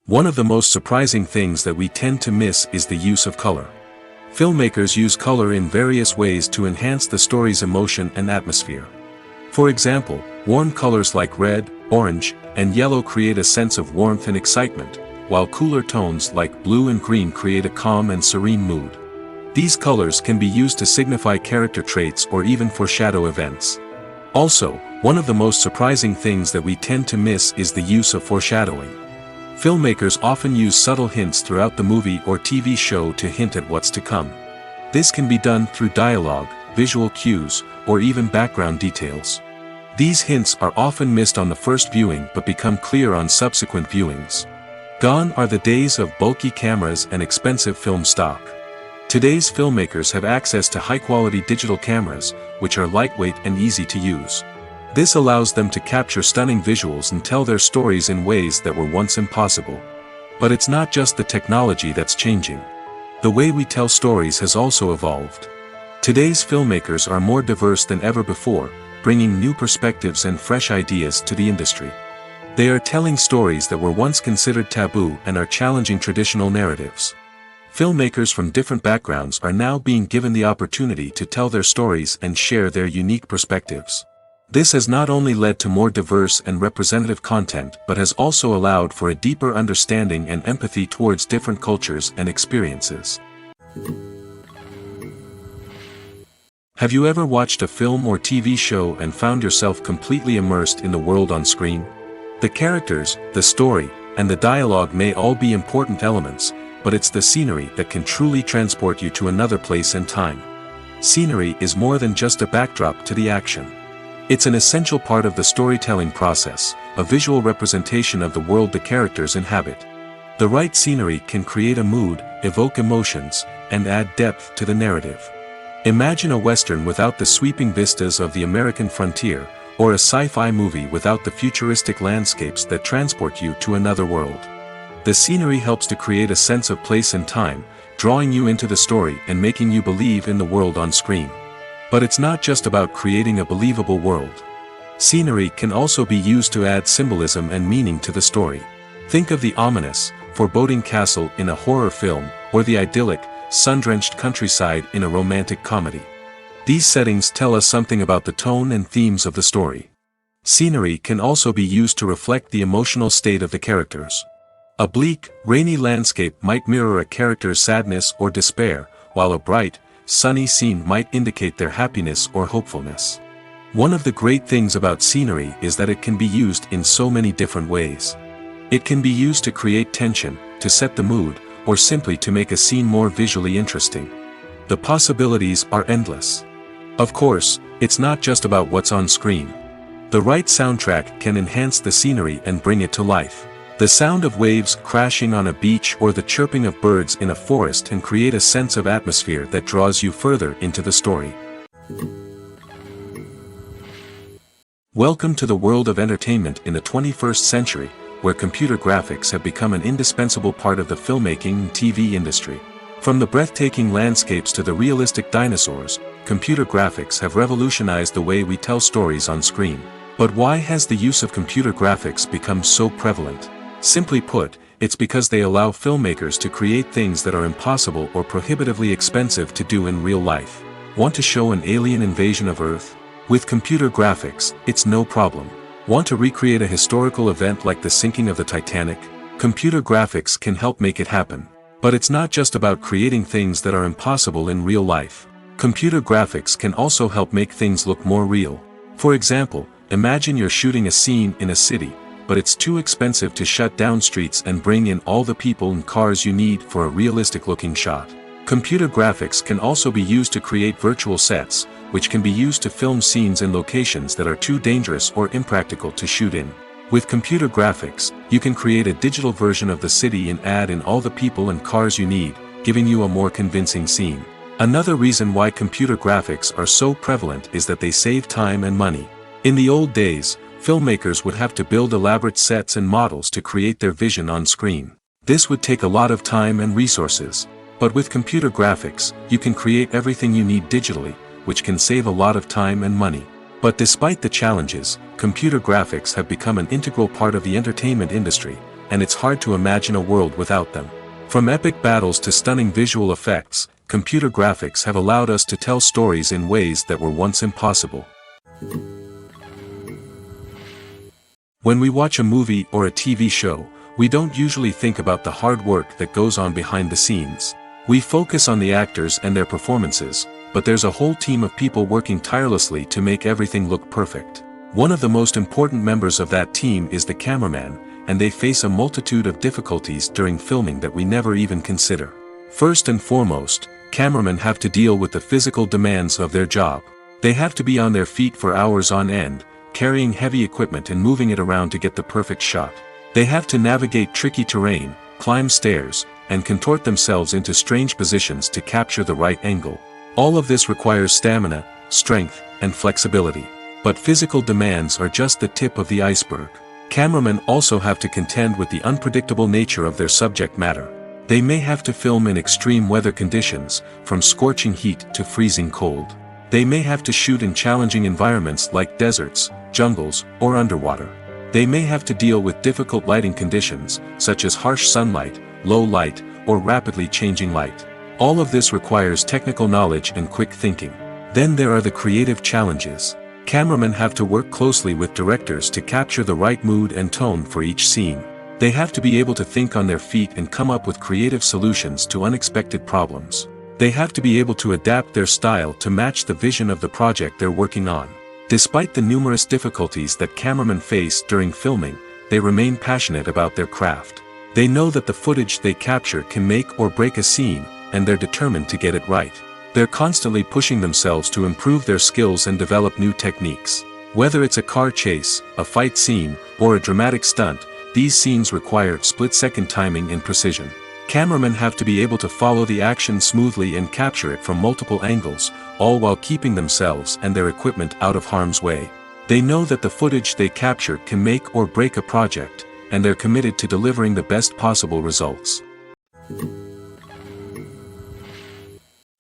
One of the most surprising things that we tend to miss is the use of color. Filmmakers use color in various ways to enhance the story's emotion and atmosphere. For example, warm colors like red, orange, and yellow create a sense of warmth and excitement, while cooler tones like blue and green create a calm and serene mood. These colors can be used to signify character traits or even foreshadow events. Also, one of the most surprising things that we tend to miss is the use of foreshadowing. Filmmakers often use subtle hints throughout the movie or TV show to hint at what's to come. This can be done through dialogue, visual cues, or even background details. These hints are often missed on the first viewing but become clear on subsequent viewings. Gone are the days of bulky cameras and expensive film stock. Today's filmmakers have access to high-quality digital cameras, which are lightweight and easy to use. This allows them to capture stunning visuals and tell their stories in ways that were once impossible. But it's not just the technology that's changing. The way we tell stories has also evolved. Today's filmmakers are more diverse than ever before, bringing new perspectives and fresh ideas to the industry. They are telling stories that were once considered taboo and are challenging traditional narratives. Filmmakers from different backgrounds are now being given the opportunity to tell their stories and share their unique perspectives. This has not only led to more diverse and representative content but has also allowed for a deeper understanding and empathy towards different cultures and experiences. Have you ever watched a film or TV show and found yourself completely immersed in the world on screen? The characters, the story, and the dialogue may all be important elements, but it's the scenery that can truly transport you to another place and time. Scenery is more than just a backdrop to the action. It's an essential part of the storytelling process, a visual representation of the world the characters inhabit. The right scenery can create a mood, evoke emotions, and add depth to the narrative. Imagine a Western without the sweeping vistas of the American frontier, or a sci-fi movie without the futuristic landscapes that transport you to another world. The scenery helps to create a sense of place and time, drawing you into the story and making you believe in the world on screen. But it's not just about creating a believable world. Scenery can also be used to add symbolism and meaning to the story. Think of the ominous, foreboding castle in a horror film, or the idyllic, sun-drenched countryside in a romantic comedy. These settings tell us something about the tone and themes of the story. Scenery can also be used to reflect the emotional state of the characters. A bleak, rainy landscape might mirror a character's sadness or despair, while a bright, sunny scene might indicate their happiness or hopefulness. One of the great things about scenery is that it can be used in so many different ways. It can be used to create tension, to set the mood, or simply to make a scene more visually interesting. The possibilities are endless. Of course, it's not just about what's on screen. The right soundtrack can enhance the scenery and bring it to life. The sound of waves crashing on a beach or the chirping of birds in a forest can create a sense of atmosphere that draws you further into the story. Welcome to the world of entertainment in the 21st century, where computer graphics have become an indispensable part of the filmmaking and TV industry. From the breathtaking landscapes to the realistic dinosaurs, computer graphics have revolutionized the way we tell stories on screen. But why has the use of computer graphics become so prevalent? Simply put, it's because they allow filmmakers to create things that are impossible or prohibitively expensive to do in real life. Want to show an alien invasion of Earth? With computer graphics, it's no problem. Want to recreate a historical event like the sinking of the Titanic? Computer graphics can help make it happen. But it's not just about creating things that are impossible in real life. Computer graphics can also help make things look more real. For example, imagine you're shooting a scene in a city, but it's too expensive to shut down streets and bring in all the people and cars you need for a realistic-looking shot. Computer graphics can also be used to create virtual sets, which can be used to film scenes in locations that are too dangerous or impractical to shoot in. With computer graphics, you can create a digital version of the city and add in all the people and cars you need, giving you a more convincing scene. Another reason why computer graphics are so prevalent is that they save time and money. In the old days, filmmakers would have to build elaborate sets and models to create their vision on screen. This would take a lot of time and resources. But with computer graphics, you can create everything you need digitally, which can save a lot of time and money. But despite the challenges, computer graphics have become an integral part of the entertainment industry, and it's hard to imagine a world without them. From epic battles to stunning visual effects, computer graphics have allowed us to tell stories in ways that were once impossible. When we watch a movie or a TV show, we don't usually think about the hard work that goes on behind the scenes. We focus on the actors and their performances, but there's a whole team of people working tirelessly to make everything look perfect. One of the most important members of that team is the cameraman, and they face a multitude of difficulties during filming that we never even consider. First and foremost, cameramen have to deal with the physical demands of their job. They have to be on their feet for hours on end, carrying heavy equipment and moving it around to get the perfect shot. They have to navigate tricky terrain, climb stairs, and contort themselves into strange positions to capture the right angle. All of this requires stamina, strength, and flexibility. But physical demands are just the tip of the iceberg. Cameramen also have to contend with the unpredictable nature of their subject matter. They may have to film in extreme weather conditions, from scorching heat to freezing cold. They may have to shoot in challenging environments like deserts, jungles, or underwater. They may have to deal with difficult lighting conditions, such as harsh sunlight, low light, or rapidly changing light. All of this requires technical knowledge and quick thinking. Then there are the creative challenges. Cameramen have to work closely with directors to capture the right mood and tone for each scene. They have to be able to think on their feet and come up with creative solutions to unexpected problems. They have to be able to adapt their style to match the vision of the project they're working on. Despite the numerous difficulties that cameramen face during filming, they remain passionate about their craft. They know that the footage they capture can make or break a scene, and they're determined to get it right. They're constantly pushing themselves to improve their skills and develop new techniques. Whether it's a car chase, a fight scene, or a dramatic stunt, these scenes require split-second timing and precision. Cameramen have to be able to follow the action smoothly and capture it from multiple angles, all while keeping themselves and their equipment out of harm's way. They know that the footage they capture can make or break a project, and they're committed to delivering the best possible results.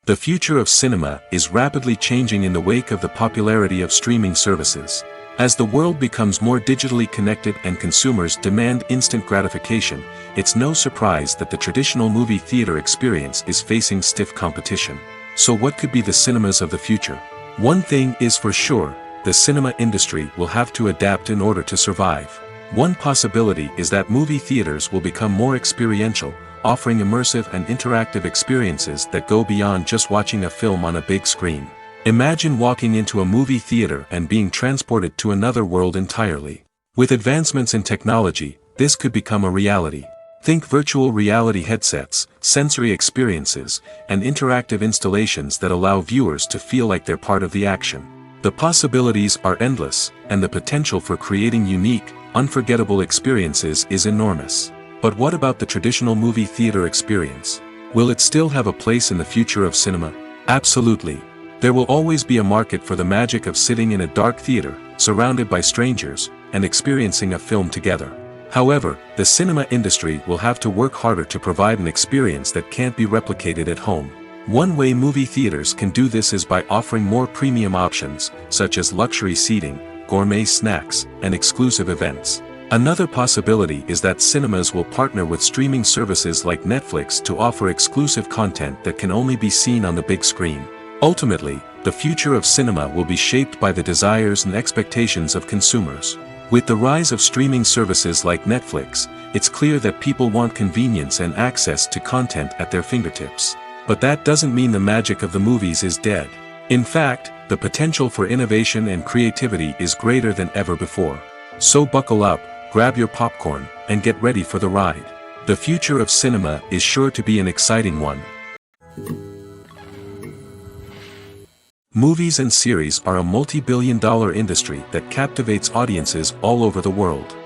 The future of cinema is rapidly changing in the wake of the popularity of streaming services. As the world becomes more digitally connected and consumers demand instant gratification, it's no surprise that the traditional movie theater experience is facing stiff competition. So what could be the cinemas of the future? One thing is for sure, the cinema industry will have to adapt in order to survive. One possibility is that movie theaters will become more experiential, offering immersive and interactive experiences that go beyond just watching a film on a big screen. Imagine walking into a movie theater and being transported to another world entirely. With advancements in technology, this could become a reality. Think virtual reality headsets, sensory experiences, and interactive installations that allow viewers to feel like they're part of the action. The possibilities are endless, and the potential for creating unique, unforgettable experiences is enormous. But what about the traditional movie theater experience? Will it still have a place in the future of cinema? Absolutely. There will always be a market for the magic of sitting in a dark theater, surrounded by strangers, and experiencing a film together. However, the cinema industry will have to work harder to provide an experience that can't be replicated at home. One way movie theaters can do this is by offering more premium options, such as luxury seating, gourmet snacks, and exclusive events. Another possibility is that cinemas will partner with streaming services like Netflix to offer exclusive content that can only be seen on the big screen. Ultimately, the future of cinema will be shaped by the desires and expectations of consumers. With the rise of streaming services like Netflix, it's clear that people want convenience and access to content at their fingertips. But that doesn't mean the magic of the movies is dead. In fact, the potential for innovation and creativity is greater than ever before. So buckle up, grab your popcorn, and get ready for the ride. The future of cinema is sure to be an exciting one. Movies and series are a multi-billion-dollar industry that captivates audiences all over the world.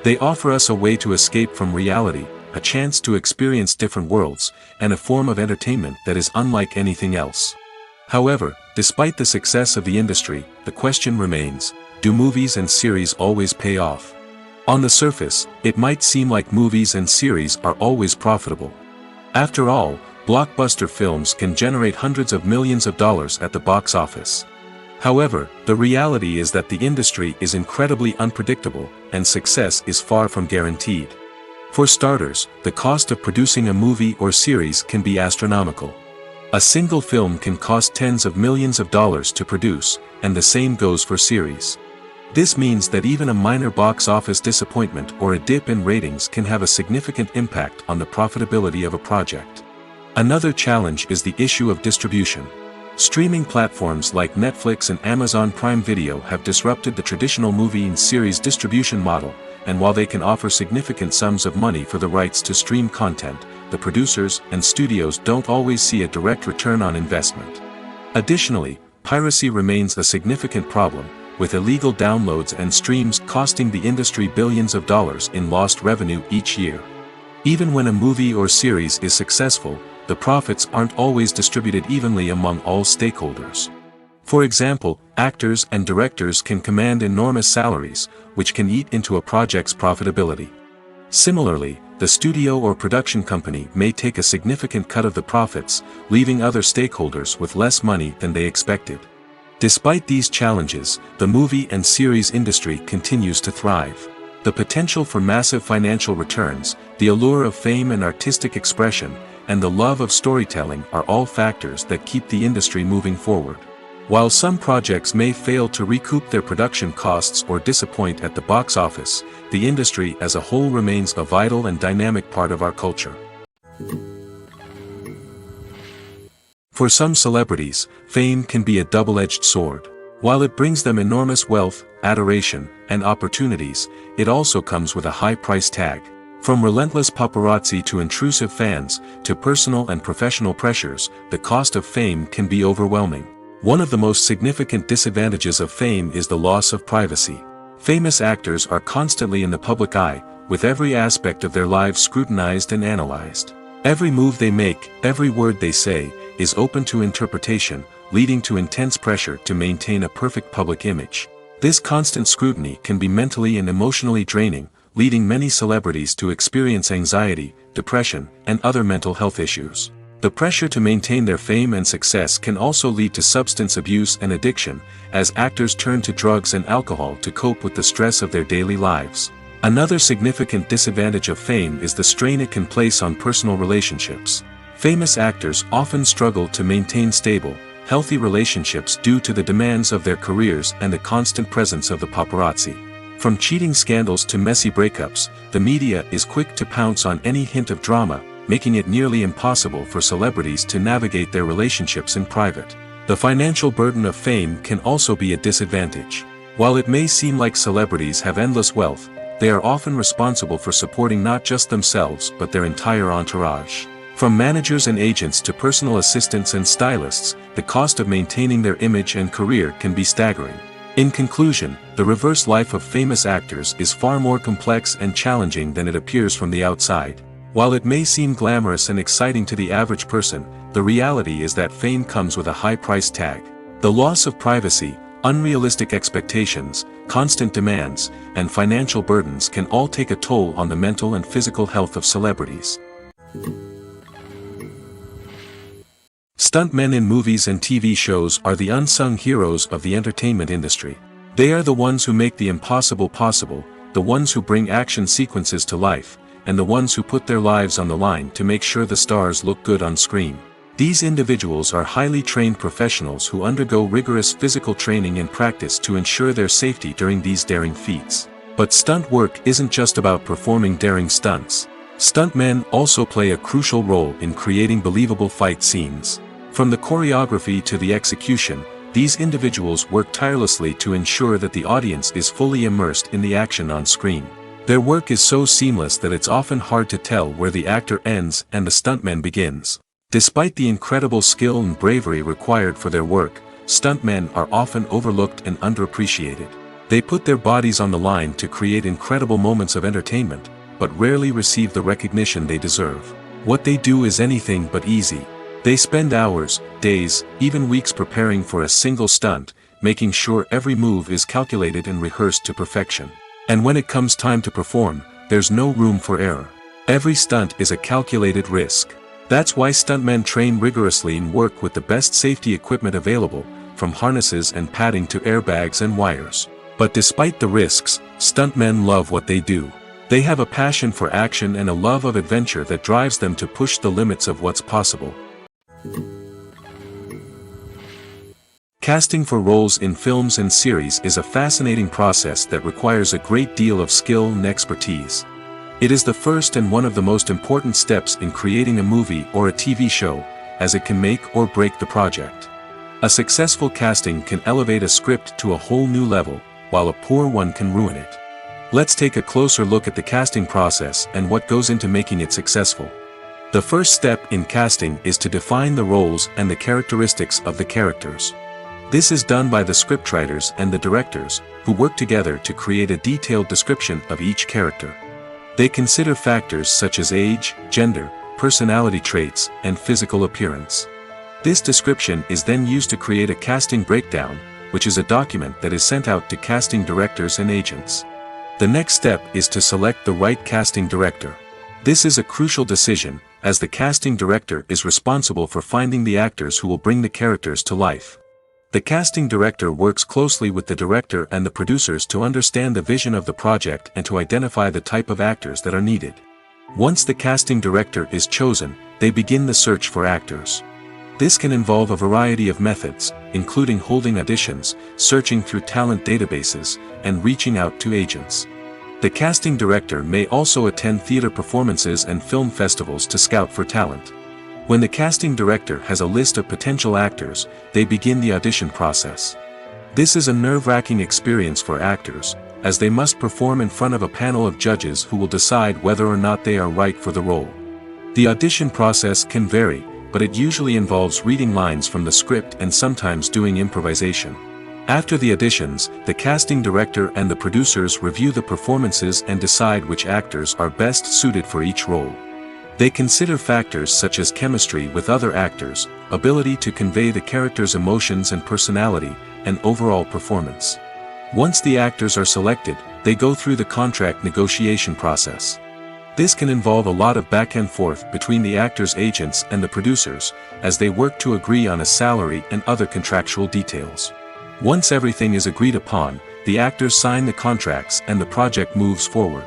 They offer us a way to escape from reality, a chance to experience different worlds, and a form of entertainment that is unlike anything else. However, despite the success of the industry, the question remains, do movies and series always pay off? On the surface, it might seem like movies and series are always profitable. After all, blockbuster films can generate hundreds of millions of dollars at the box office. However, the reality is that the industry is incredibly unpredictable, and success is far from guaranteed. For starters, the cost of producing a movie or series can be astronomical. A single film can cost tens of millions of dollars to produce, and the same goes for series. This means that even a minor box office disappointment or a dip in ratings can have a significant impact on the profitability of a project. Another challenge is the issue of distribution. Streaming platforms like Netflix and Amazon Prime Video have disrupted the traditional movie and series distribution model, and while they can offer significant sums of money for the rights to stream content, the producers and studios don't always see a direct return on investment. Additionally, piracy remains a significant problem, with illegal downloads and streams costing the industry billions of dollars in lost revenue each year. Even when a movie or series is successful, the profits aren't always distributed evenly among all stakeholders. For example, actors and directors can command enormous salaries, which can eat into a project's profitability. Similarly, the studio or production company may take a significant cut of the profits, leaving other stakeholders with less money than they expected. Despite these challenges, the movie and series industry continues to thrive. The potential for massive financial returns, the allure of fame and artistic expression, and the love of storytelling are all factors that keep the industry moving forward. While some projects may fail to recoup their production costs or disappoint at the box office, the industry as a whole remains a vital and dynamic part of our culture. For some celebrities, fame can be a double-edged sword. While it brings them enormous wealth, adoration, and opportunities, it also comes with a high price tag. From relentless paparazzi to intrusive fans, to personal and professional pressures, the cost of fame can be overwhelming. One of the most significant disadvantages of fame is the loss of privacy. Famous actors are constantly in the public eye, with every aspect of their lives scrutinized and analyzed. Every move they make, every word they say, is open to interpretation, leading to intense pressure to maintain a perfect public image. This constant scrutiny can be mentally and emotionally draining, leading many celebrities to experience anxiety, depression, and other mental health issues. The pressure to maintain their fame and success can also lead to substance abuse and addiction, as actors turn to drugs and alcohol to cope with the stress of their daily lives. Another significant disadvantage of fame is the strain it can place on personal relationships. Famous actors often struggle to maintain stable, healthy relationships due to the demands of their careers and the constant presence of the paparazzi. From cheating scandals to messy breakups, the media is quick to pounce on any hint of drama, making it nearly impossible for celebrities to navigate their relationships in private. The financial burden of fame can also be a disadvantage. While it may seem like celebrities have endless wealth, they are often responsible for supporting not just themselves but their entire entourage. From managers and agents to personal assistants and stylists, the cost of maintaining their image and career can be staggering. In conclusion, the reverse life of famous actors is far more complex and challenging than it appears from the outside. While it may seem glamorous and exciting to the average person, the reality is that fame comes with a high price tag. The loss of privacy, unrealistic expectations, constant demands, and financial burdens can all take a toll on the mental and physical health of celebrities. Stuntmen in movies and TV shows are the unsung heroes of the entertainment industry. They are the ones who make the impossible possible, the ones who bring action sequences to life, and the ones who put their lives on the line to make sure the stars look good on screen. These individuals are highly trained professionals who undergo rigorous physical training and practice to ensure their safety during these daring feats. But stunt work isn't just about performing daring stunts. Stuntmen also play a crucial role in creating believable fight scenes. From the choreography to the execution, these individuals work tirelessly to ensure that the audience is fully immersed in the action on screen. Their work is so seamless that it's often hard to tell where the actor ends and the stuntman begins. Despite the incredible skill and bravery required for their work, stuntmen are often overlooked and underappreciated. They put their bodies on the line to create incredible moments of entertainment, but rarely receive the recognition they deserve. What they do is anything but easy. They spend hours, days, even weeks preparing for a single stunt, making sure every move is calculated and rehearsed to perfection. And when it comes time to perform, there's no room for error. Every stunt is a calculated risk. That's why stuntmen train rigorously and work with the best safety equipment available, from harnesses and padding to airbags and wires. But despite the risks, stuntmen love what they do. They have a passion for action and a love of adventure that drives them to push the limits of what's possible. Casting for roles in films and series is a fascinating process that requires a great deal of skill and expertise. It is the first and one of the most important steps in creating a movie or a TV show, as it can make or break the project. A successful casting can elevate a script to a whole new level, while a poor one can ruin it. Let's take a closer look at the casting process and what goes into making it successful. The first step in casting is to define the roles and the characteristics of the characters. This is done by the scriptwriters and the directors, who work together to create a detailed description of each character. They consider factors such as age, gender, personality traits, and physical appearance. This description is then used to create a casting breakdown, which is a document that is sent out to casting directors and agents. The next step is to select the right casting director. This is a crucial decision, as the casting director is responsible for finding the actors who will bring the characters to life. The casting director works closely with the director and the producers to understand the vision of the project and to identify the type of actors that are needed. Once the casting director is chosen, they begin the search for actors. This can involve a variety of methods, including holding auditions, searching through talent databases, and reaching out to agents. The casting director may also attend theater performances and film festivals to scout for talent. When the casting director has a list of potential actors, they begin the audition process. This is a nerve-wracking experience for actors, as they must perform in front of a panel of judges who will decide whether or not they are right for the role. The audition process can vary, but it usually involves reading lines from the script and sometimes doing improvisation. After the auditions, the casting director and the producers review the performances and decide which actors are best suited for each role. They consider factors such as chemistry with other actors, ability to convey the character's emotions and personality, and overall performance. Once the actors are selected, they go through the contract negotiation process. This can involve a lot of back and forth between the actors' agents and the producers, as they work to agree on a salary and other contractual details. Once everything is agreed upon, the actors sign the contracts and the project moves forward.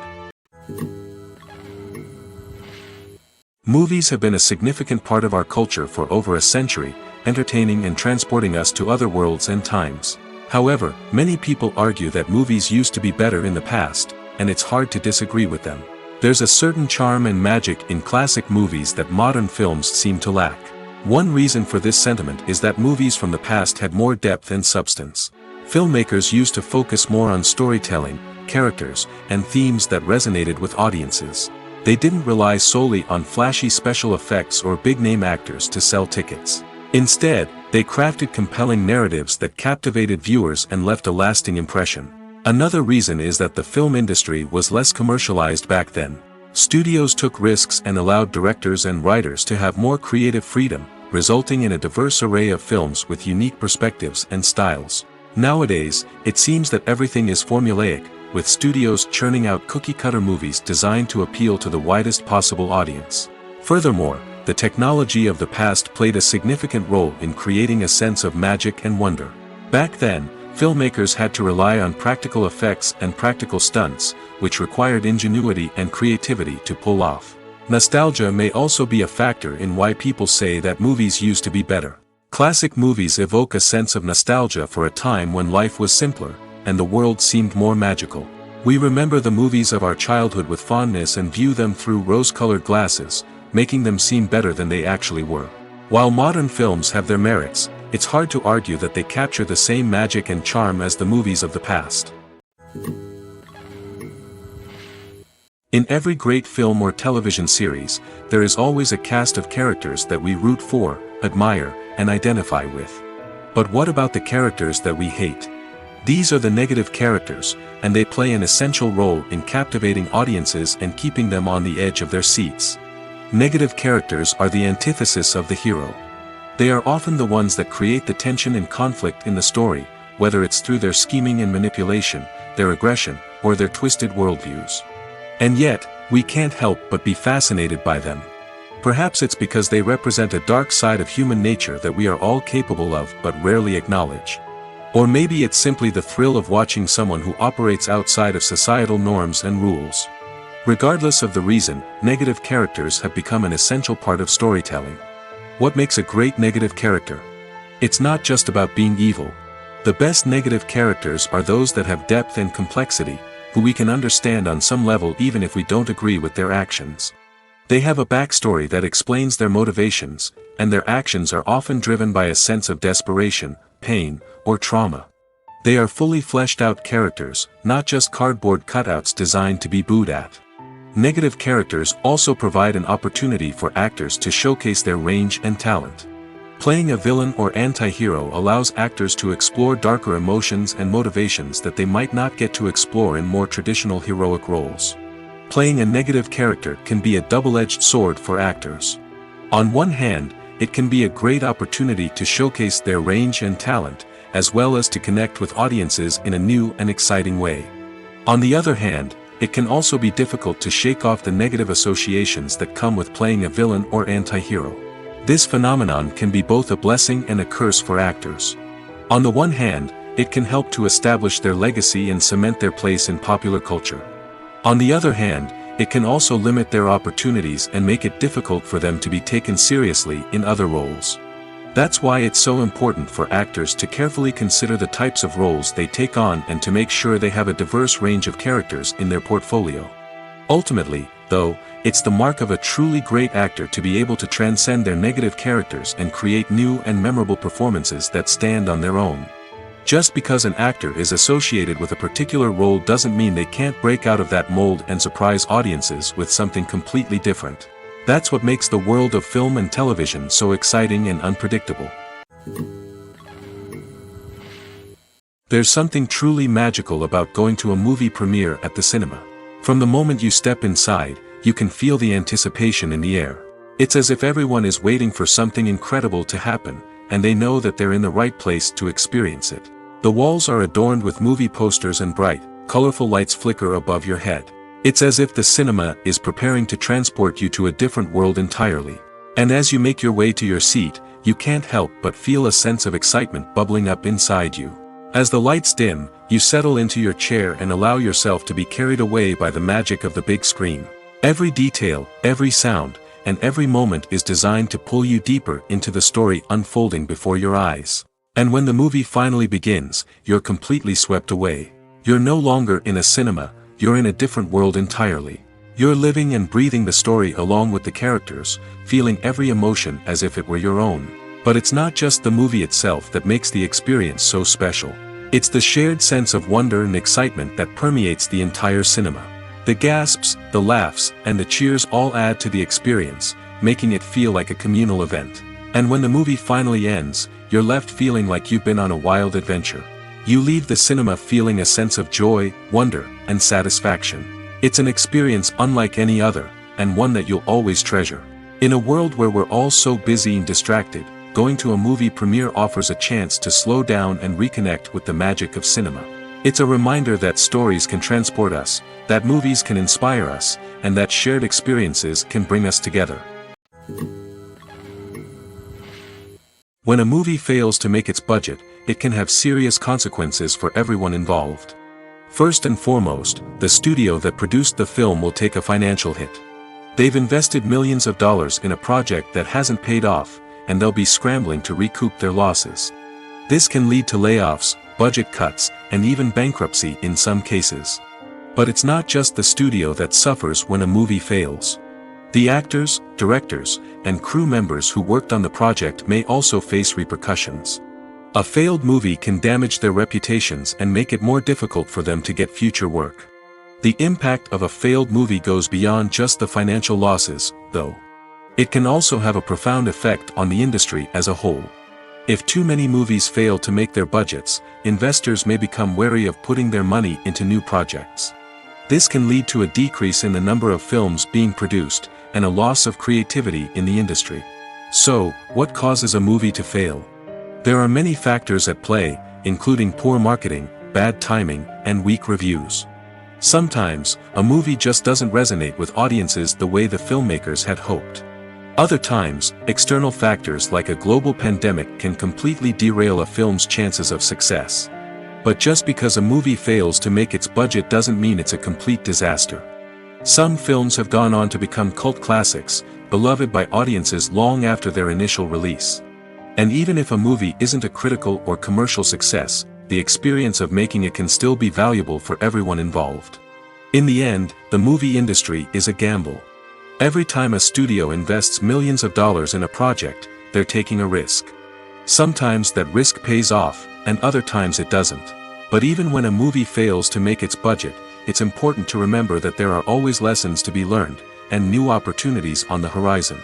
Movies have been a significant part of our culture for over a century, entertaining and transporting us to other worlds and times. However, many people argue that movies used to be better in the past, and it's hard to disagree with them. There's a certain charm and magic in classic movies that modern films seem to lack. One reason for this sentiment is that movies from the past had more depth and substance. Filmmakers used to focus more on storytelling, characters, and themes that resonated with audiences. They didn't rely solely on flashy special effects or big-name actors to sell tickets. Instead, they crafted compelling narratives that captivated viewers and left a lasting impression. Another reason is that the film industry was less commercialized back then. Studios took risks and allowed directors and writers to have more creative freedom, resulting in a diverse array of films with unique perspectives and styles. Nowadays, it seems that everything is formulaic, with studios churning out cookie-cutter movies designed to appeal to the widest possible audience. Furthermore, the technology of the past played a significant role in creating a sense of magic and wonder. Back then, filmmakers had to rely on practical effects and practical stunts, which required ingenuity and creativity to pull off. Nostalgia may also be a factor in why people say that movies used to be better. Classic movies evoke a sense of nostalgia for a time when life was simpler, and the world seemed more magical. We remember the movies of our childhood with fondness and view them through rose-colored glasses, making them seem better than they actually were. While modern films have their merits, it's hard to argue that they capture the same magic and charm as the movies of the past. In every great film or television series, there is always a cast of characters that we root for, admire, and identify with. But what about the characters that we hate? These are the negative characters, and they play an essential role in captivating audiences and keeping them on the edge of their seats. Negative characters are the antithesis of the hero. They are often the ones that create the tension and conflict in the story, whether it's through their scheming and manipulation, their aggression, or their twisted worldviews. And yet, we can't help but be fascinated by them. Perhaps it's because they represent a dark side of human nature that we are all capable of but rarely acknowledge. Or maybe it's simply the thrill of watching someone who operates outside of societal norms and rules. Regardless of the reason, negative characters have become an essential part of storytelling. What makes a great negative character? It's not just about being evil. The best negative characters are those that have depth and complexity, who we can understand on some level even if we don't agree with their actions. They have a backstory that explains their motivations, and their actions are often driven by a sense of desperation, pain, or trauma. They are fully fleshed out characters, not just cardboard cutouts designed to be booed at. Negative characters also provide an opportunity for actors to showcase their range and talent. Playing a villain or anti-hero allows actors to explore darker emotions and motivations that they might not get to explore in more traditional heroic roles. Playing a negative character can be a double-edged sword for actors. On one hand, it can be a great opportunity to showcase their range and talent, as well as to connect with audiences in a new and exciting way. On the other hand, it can also be difficult to shake off the negative associations that come with playing a villain or anti-hero. This phenomenon can be both a blessing and a curse for actors. On the one hand, it can help to establish their legacy and cement their place in popular culture. On the other hand, it can also limit their opportunities and make it difficult for them to be taken seriously in other roles. That's why it's so important for actors to carefully consider the types of roles they take on and to make sure they have a diverse range of characters in their portfolio. Ultimately, though, it's the mark of a truly great actor to be able to transcend their negative characters and create new and memorable performances that stand on their own. Just because an actor is associated with a particular role doesn't mean they can't break out of that mold and surprise audiences with something completely different. That's what makes the world of film and television so exciting and unpredictable. There's something truly magical about going to a movie premiere at the cinema. From the moment you step inside, you can feel the anticipation in the air. It's as if everyone is waiting for something incredible to happen, and they know that they're in the right place to experience it. The walls are adorned with movie posters and bright, colorful lights flicker above your head. It's as if the cinema is preparing to transport you to a different world entirely. And as you make your way to your seat, you can't help but feel a sense of excitement bubbling up inside you. As the lights dim, you settle into your chair and allow yourself to be carried away by the magic of the big screen. Every detail, every sound, and every moment is designed to pull you deeper into the story unfolding before your eyes. And when the movie finally begins, you're completely swept away. You're no longer in a cinema, you're in a different world entirely. You're living and breathing the story along with the characters, feeling every emotion as if it were your own. But it's not just the movie itself that makes the experience so special. It's the shared sense of wonder and excitement that permeates the entire cinema. The gasps, the laughs, and the cheers all add to the experience, making it feel like a communal event. And when the movie finally ends, you're left feeling like you've been on a wild adventure. You leave the cinema feeling a sense of joy, wonder, and satisfaction. It's an experience unlike any other, and one that you'll always treasure. In a world where we're all so busy and distracted, going to a movie premiere offers a chance to slow down and reconnect with the magic of cinema. It's a reminder that stories can transport us, that movies can inspire us, and that shared experiences can bring us together. When a movie fails to make its budget, it can have serious consequences for everyone involved. First and foremost, the studio that produced the film will take a financial hit. They've invested millions of dollars in a project that hasn't paid off, and they'll be scrambling to recoup their losses. This can lead to layoffs, budget cuts, and even bankruptcy in some cases. But it's not just the studio that suffers when a movie fails. The actors, directors, and crew members who worked on the project may also face repercussions. A failed movie can damage their reputations and make it more difficult for them to get future work. The impact of a failed movie goes beyond just the financial losses, though. It can also have a profound effect on the industry as a whole. If too many movies fail to make their budgets, investors may become wary of putting their money into new projects. This can lead to a decrease in the number of films being produced, and a loss of creativity in the industry. So, what causes a movie to fail? There are many factors at play, including poor marketing, bad timing, and weak reviews. Sometimes, a movie just doesn't resonate with audiences the way the filmmakers had hoped. Other times, external factors like a global pandemic can completely derail a film's chances of success. But just because a movie fails to make its budget doesn't mean it's a complete disaster. Some films have gone on to become cult classics, beloved by audiences long after their initial release. And even if a movie isn't a critical or commercial success, the experience of making it can still be valuable for everyone involved. In the end, the movie industry is a gamble. Every time a studio invests millions of dollars in a project, they're taking a risk. Sometimes that risk pays off, and other times it doesn't. But even when a movie fails to make its budget, it's important to remember that there are always lessons to be learned, and new opportunities on the horizon.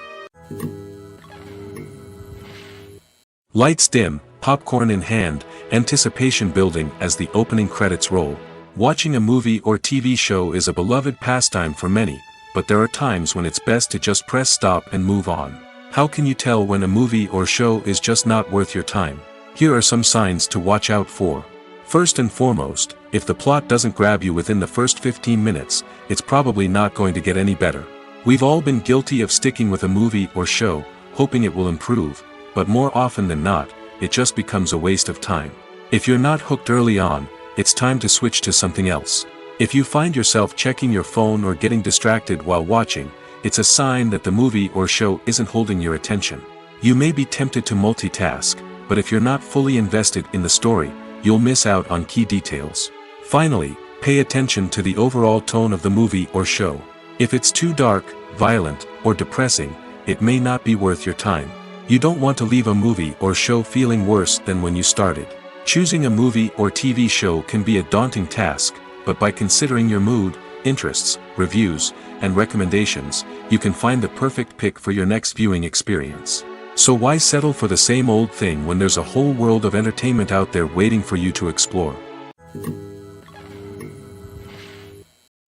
Lights dim, popcorn in hand, anticipation building as the opening credits roll. Watching a movie or TV show is a beloved pastime for many, but there are times when it's best to just press stop and move on. How can you tell when a movie or show is just not worth your time? Here are some signs to watch out for. First and foremost, if the plot doesn't grab you within the first 15 minutes, it's probably not going to get any better. We've all been guilty of sticking with a movie or show, hoping it will improve, but more often than not, it just becomes a waste of time. If you're not hooked early on, it's time to switch to something else. If you find yourself checking your phone or getting distracted while watching, it's a sign that the movie or show isn't holding your attention. You may be tempted to multitask, but if you're not fully invested in the story, you'll miss out on key details. Finally, pay attention to the overall tone of the movie or show. If it's too dark, violent, or depressing, it may not be worth your time. You don't want to leave a movie or show feeling worse than when you started. Choosing a movie or TV show can be a daunting task, but by considering your mood, interests, reviews, and recommendations, you can find the perfect pick for your next viewing experience. So why settle for the same old thing when there's a whole world of entertainment out there waiting for you to explore?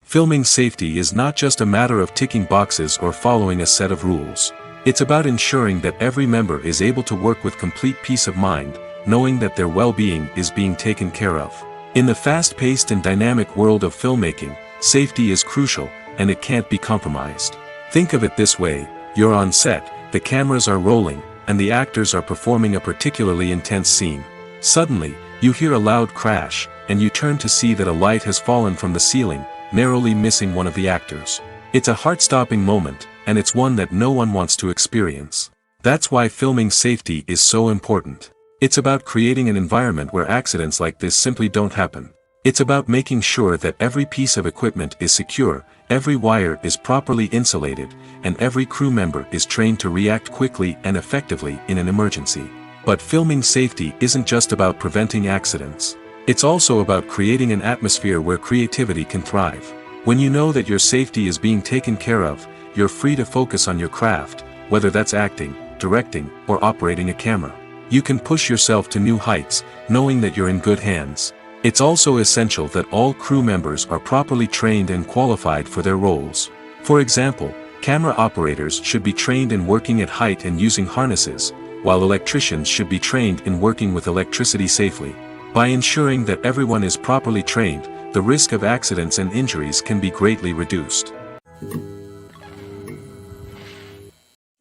Filming safety is not just a matter of ticking boxes or following a set of rules. It's about ensuring that every member is able to work with complete peace of mind, knowing that their well-being is being taken care of. In the fast-paced and dynamic world of filmmaking, safety is crucial, and it can't be compromised. Think of it this way, you're on set, the cameras are rolling, and the actors are performing a particularly intense scene. Suddenly, you hear a loud crash, and you turn to see that a light has fallen from the ceiling, narrowly missing one of the actors. It's a heart-stopping moment, and it's one that no one wants to experience. That's why filming safety is so important. It's about creating an environment where accidents like this simply don't happen. It's about making sure that every piece of equipment is secure, every wire is properly insulated, and every crew member is trained to react quickly and effectively in an emergency. But filming safety isn't just about preventing accidents. It's also about creating an atmosphere where creativity can thrive. When you know that your safety is being taken care of, you're free to focus on your craft, whether that's acting, directing, or operating a camera. You can push yourself to new heights, knowing that you're in good hands. It's also essential that all crew members are properly trained and qualified for their roles. For example, camera operators should be trained in working at height and using harnesses, while electricians should be trained in working with electricity safely. By ensuring that everyone is properly trained, the risk of accidents and injuries can be greatly reduced.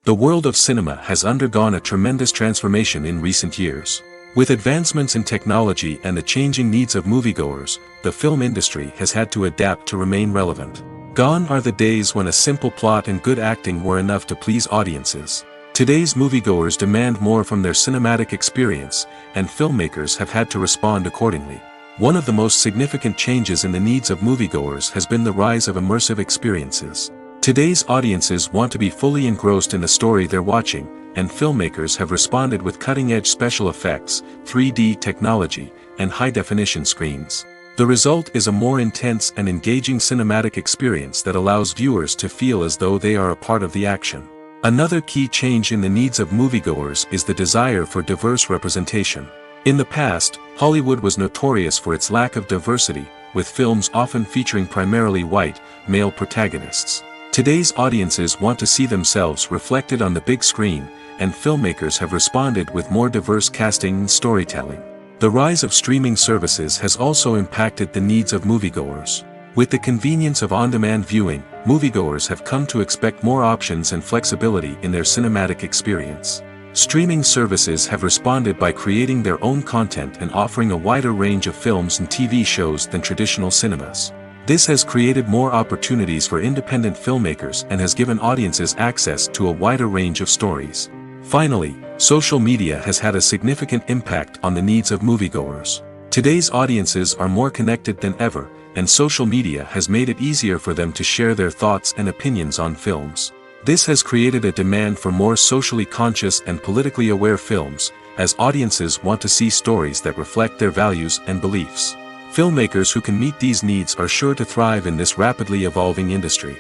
The world of cinema has undergone a tremendous transformation in recent years. With advancements in technology and the changing needs of moviegoers, the film industry has had to adapt to remain relevant. Gone are the days when a simple plot and good acting were enough to please audiences. Today's moviegoers demand more from their cinematic experience, and filmmakers have had to respond accordingly. One of the most significant changes in the needs of moviegoers has been the rise of immersive experiences. Today's audiences want to be fully engrossed in the story they're watching, and filmmakers have responded with cutting-edge special effects, 3D technology, and high-definition screens. The result is a more intense and engaging cinematic experience that allows viewers to feel as though they are a part of the action. Another key change in the needs of moviegoers is the desire for diverse representation. In the past, Hollywood was notorious for its lack of diversity, with films often featuring primarily white, male protagonists. Today's audiences want to see themselves reflected on the big screen, and filmmakers have responded with more diverse casting and storytelling. The rise of streaming services has also impacted the needs of moviegoers. With the convenience of on-demand viewing, moviegoers have come to expect more options and flexibility in their cinematic experience. Streaming services have responded by creating their own content and offering a wider range of films and TV shows than traditional cinemas. This has created more opportunities for independent filmmakers and has given audiences access to a wider range of stories. Finally, social media has had a significant impact on the needs of moviegoers. Today's audiences are more connected than ever, and social media has made it easier for them to share their thoughts and opinions on films. This has created a demand for more socially conscious and politically aware films, as audiences want to see stories that reflect their values and beliefs. Filmmakers who can meet these needs are sure to thrive in this rapidly evolving industry.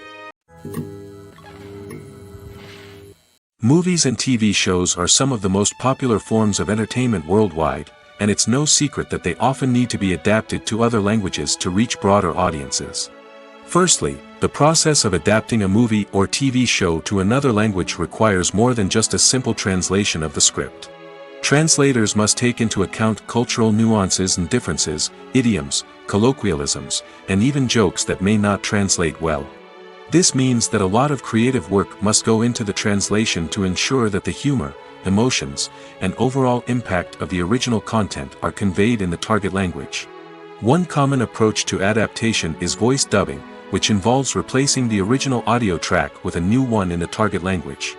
Movies and TV shows are some of the most popular forms of entertainment worldwide, and it's no secret that they often need to be adapted to other languages to reach broader audiences. Firstly, the process of adapting a movie or TV show to another language requires more than just a simple translation of the script. Translators must take into account cultural nuances and differences, idioms, colloquialisms, and even jokes that may not translate well. This means that a lot of creative work must go into the translation to ensure that the humor, emotions, and overall impact of the original content are conveyed in the target language. One common approach to adaptation is voice dubbing, which involves replacing the original audio track with a new one in the target language.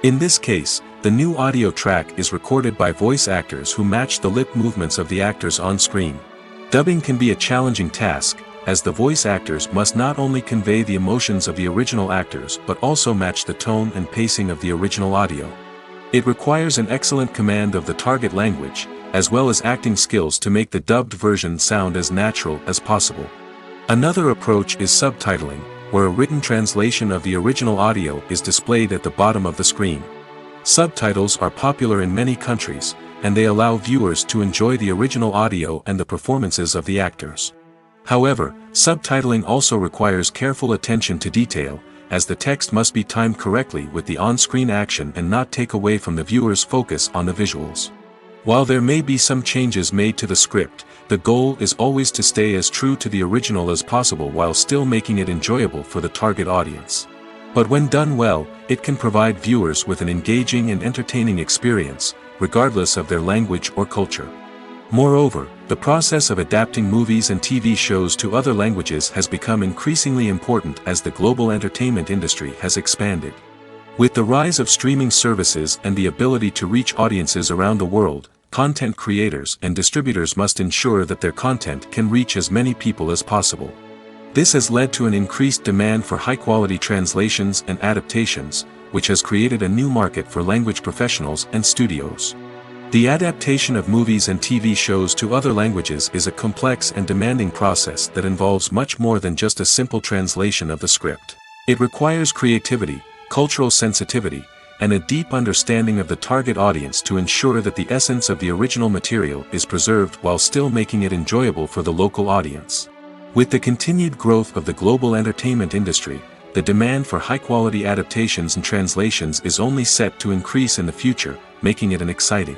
In this case, the new audio track is recorded by voice actors who match the lip movements of the actors on screen. Dubbing can be a challenging task, as the voice actors must not only convey the emotions of the original actors but also match the tone and pacing of the original audio. It requires an excellent command of the target language, as well as acting skills to make the dubbed version sound as natural as possible. Another approach is subtitling, where a written translation of the original audio is displayed at the bottom of the screen. Subtitles are popular in many countries, and they allow viewers to enjoy the original audio and the performances of the actors. However, subtitling also requires careful attention to detail, as the text must be timed correctly with the on-screen action and not take away from the viewer's focus on the visuals. While there may be some changes made to the script, The goal is always to stay as true to the original as possible while still making it enjoyable for the target audience. But when done well, it can provide viewers with an engaging and entertaining experience, regardless of their language or culture. Moreover, the process of adapting movies and TV shows to other languages has become increasingly important as the global entertainment industry has expanded. With the rise of streaming services and the ability to reach audiences around the world, content creators and distributors must ensure that their content can reach as many people as possible. This has led to an increased demand for high-quality translations and adaptations, which has created a new market for language professionals and studios. The adaptation of movies and TV shows to other languages is a complex and demanding process that involves much more than just a simple translation of the script. It requires creativity, cultural sensitivity, and a deep understanding of the target audience to ensure that the essence of the original material is preserved while still making it enjoyable for the local audience. With the continued growth of the global entertainment industry, the demand for high-quality adaptations and translations is only set to increase in the future, making it an exciting.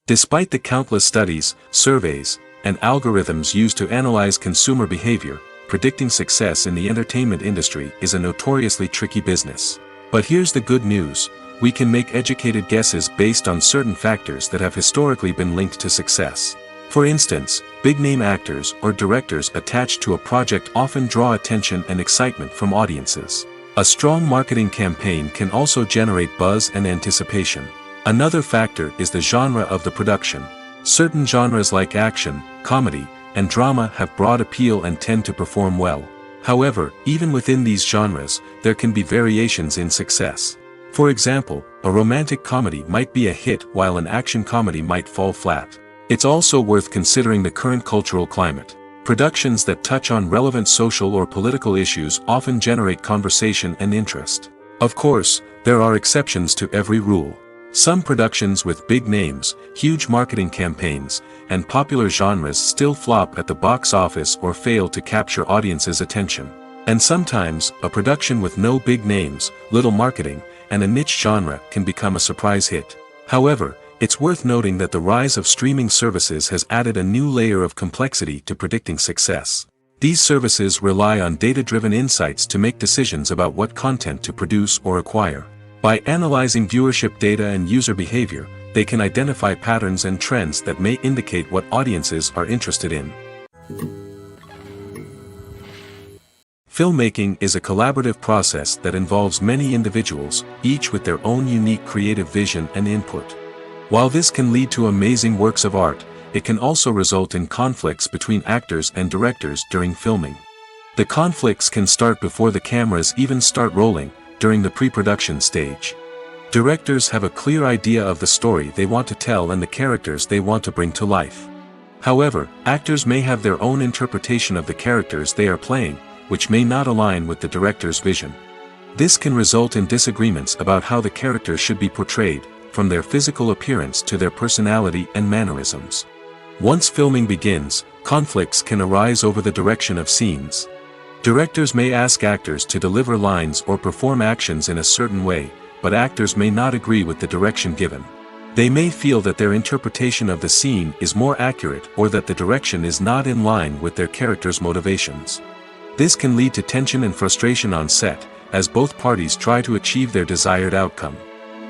Despite the countless studies, surveys, and algorithms used to analyze consumer behavior, predicting success in the entertainment industry is a notoriously tricky business. But here's the good news: we can make educated guesses based on certain factors that have historically been linked to success. For instance, big-name actors or directors attached to a project often draw attention and excitement from audiences. A strong marketing campaign can also generate buzz and anticipation. Another factor is the genre of the production. Certain genres like action, comedy, and drama have broad appeal and tend to perform well. However, even within these genres, there can be variations in success. For example, a romantic comedy might be a hit while an action comedy might fall flat. It's also worth considering the current cultural climate. Productions that touch on relevant social or political issues often generate conversation and interest. Of course, there are exceptions to every rule. Some productions with big names, huge marketing campaigns, and popular genres still flop at the box office or fail to capture audiences' attention. And sometimes, a production with no big names, little marketing, and a niche genre can become a surprise hit. However, it's worth noting that the rise of streaming services has added a new layer of complexity to predicting success. These services rely on data-driven insights to make decisions about what content to produce or acquire. By analyzing viewership data and user behavior, they can identify patterns and trends that may indicate what audiences are interested in. Filmmaking is a collaborative process that involves many individuals, each with their own unique creative vision and input. While this can lead to amazing works of art, it can also result in conflicts between actors and directors during filming. The conflicts can start before the cameras even start rolling, during the pre-production stage. Directors have a clear idea of the story they want to tell and the characters they want to bring to life. However, actors may have their own interpretation of the characters they are playing, which may not align with the director's vision. This can result in disagreements about how the characters should be portrayed, from their physical appearance to their personality and mannerisms. Once filming begins, conflicts can arise over the direction of scenes. Directors may ask actors to deliver lines or perform actions in a certain way, but actors may not agree with the direction given. They may feel that their interpretation of the scene is more accurate or that the direction is not in line with their character's motivations. This can lead to tension and frustration on set, as both parties try to achieve their desired outcome.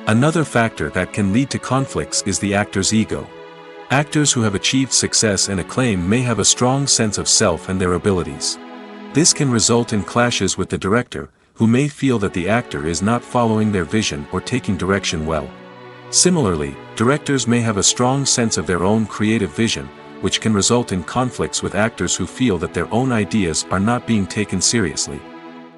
Another factor that can lead to conflicts is the actor's ego. Actors who have achieved success and acclaim may have a strong sense of self and their abilities. This can result in clashes with the director, who may feel that the actor is not following their vision or taking direction well. Similarly, directors may have a strong sense of their own creative vision, which can result in conflicts with actors who feel that their own ideas are not being taken seriously.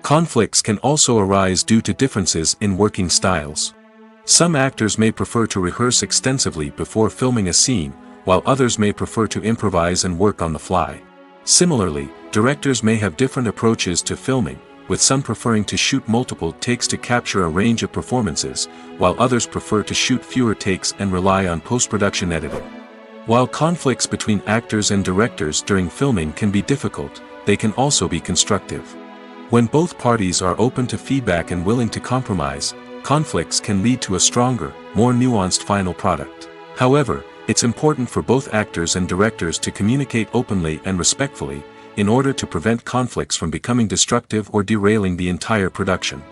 Conflicts can also arise due to differences in working styles. Some actors may prefer to rehearse extensively before filming a scene, while others may prefer to improvise and work on the fly. Similarly, directors may have different approaches to filming, with some preferring to shoot multiple takes to capture a range of performances, while others prefer to shoot fewer takes and rely on post-production editing. While conflicts between actors and directors during filming can be difficult, they can also be constructive. When both parties are open to feedback and willing to compromise, conflicts can lead to a stronger, more nuanced final product. However, It's important for both actors and directors to communicate openly and respectfully, in order to prevent conflicts from becoming destructive or derailing the entire production.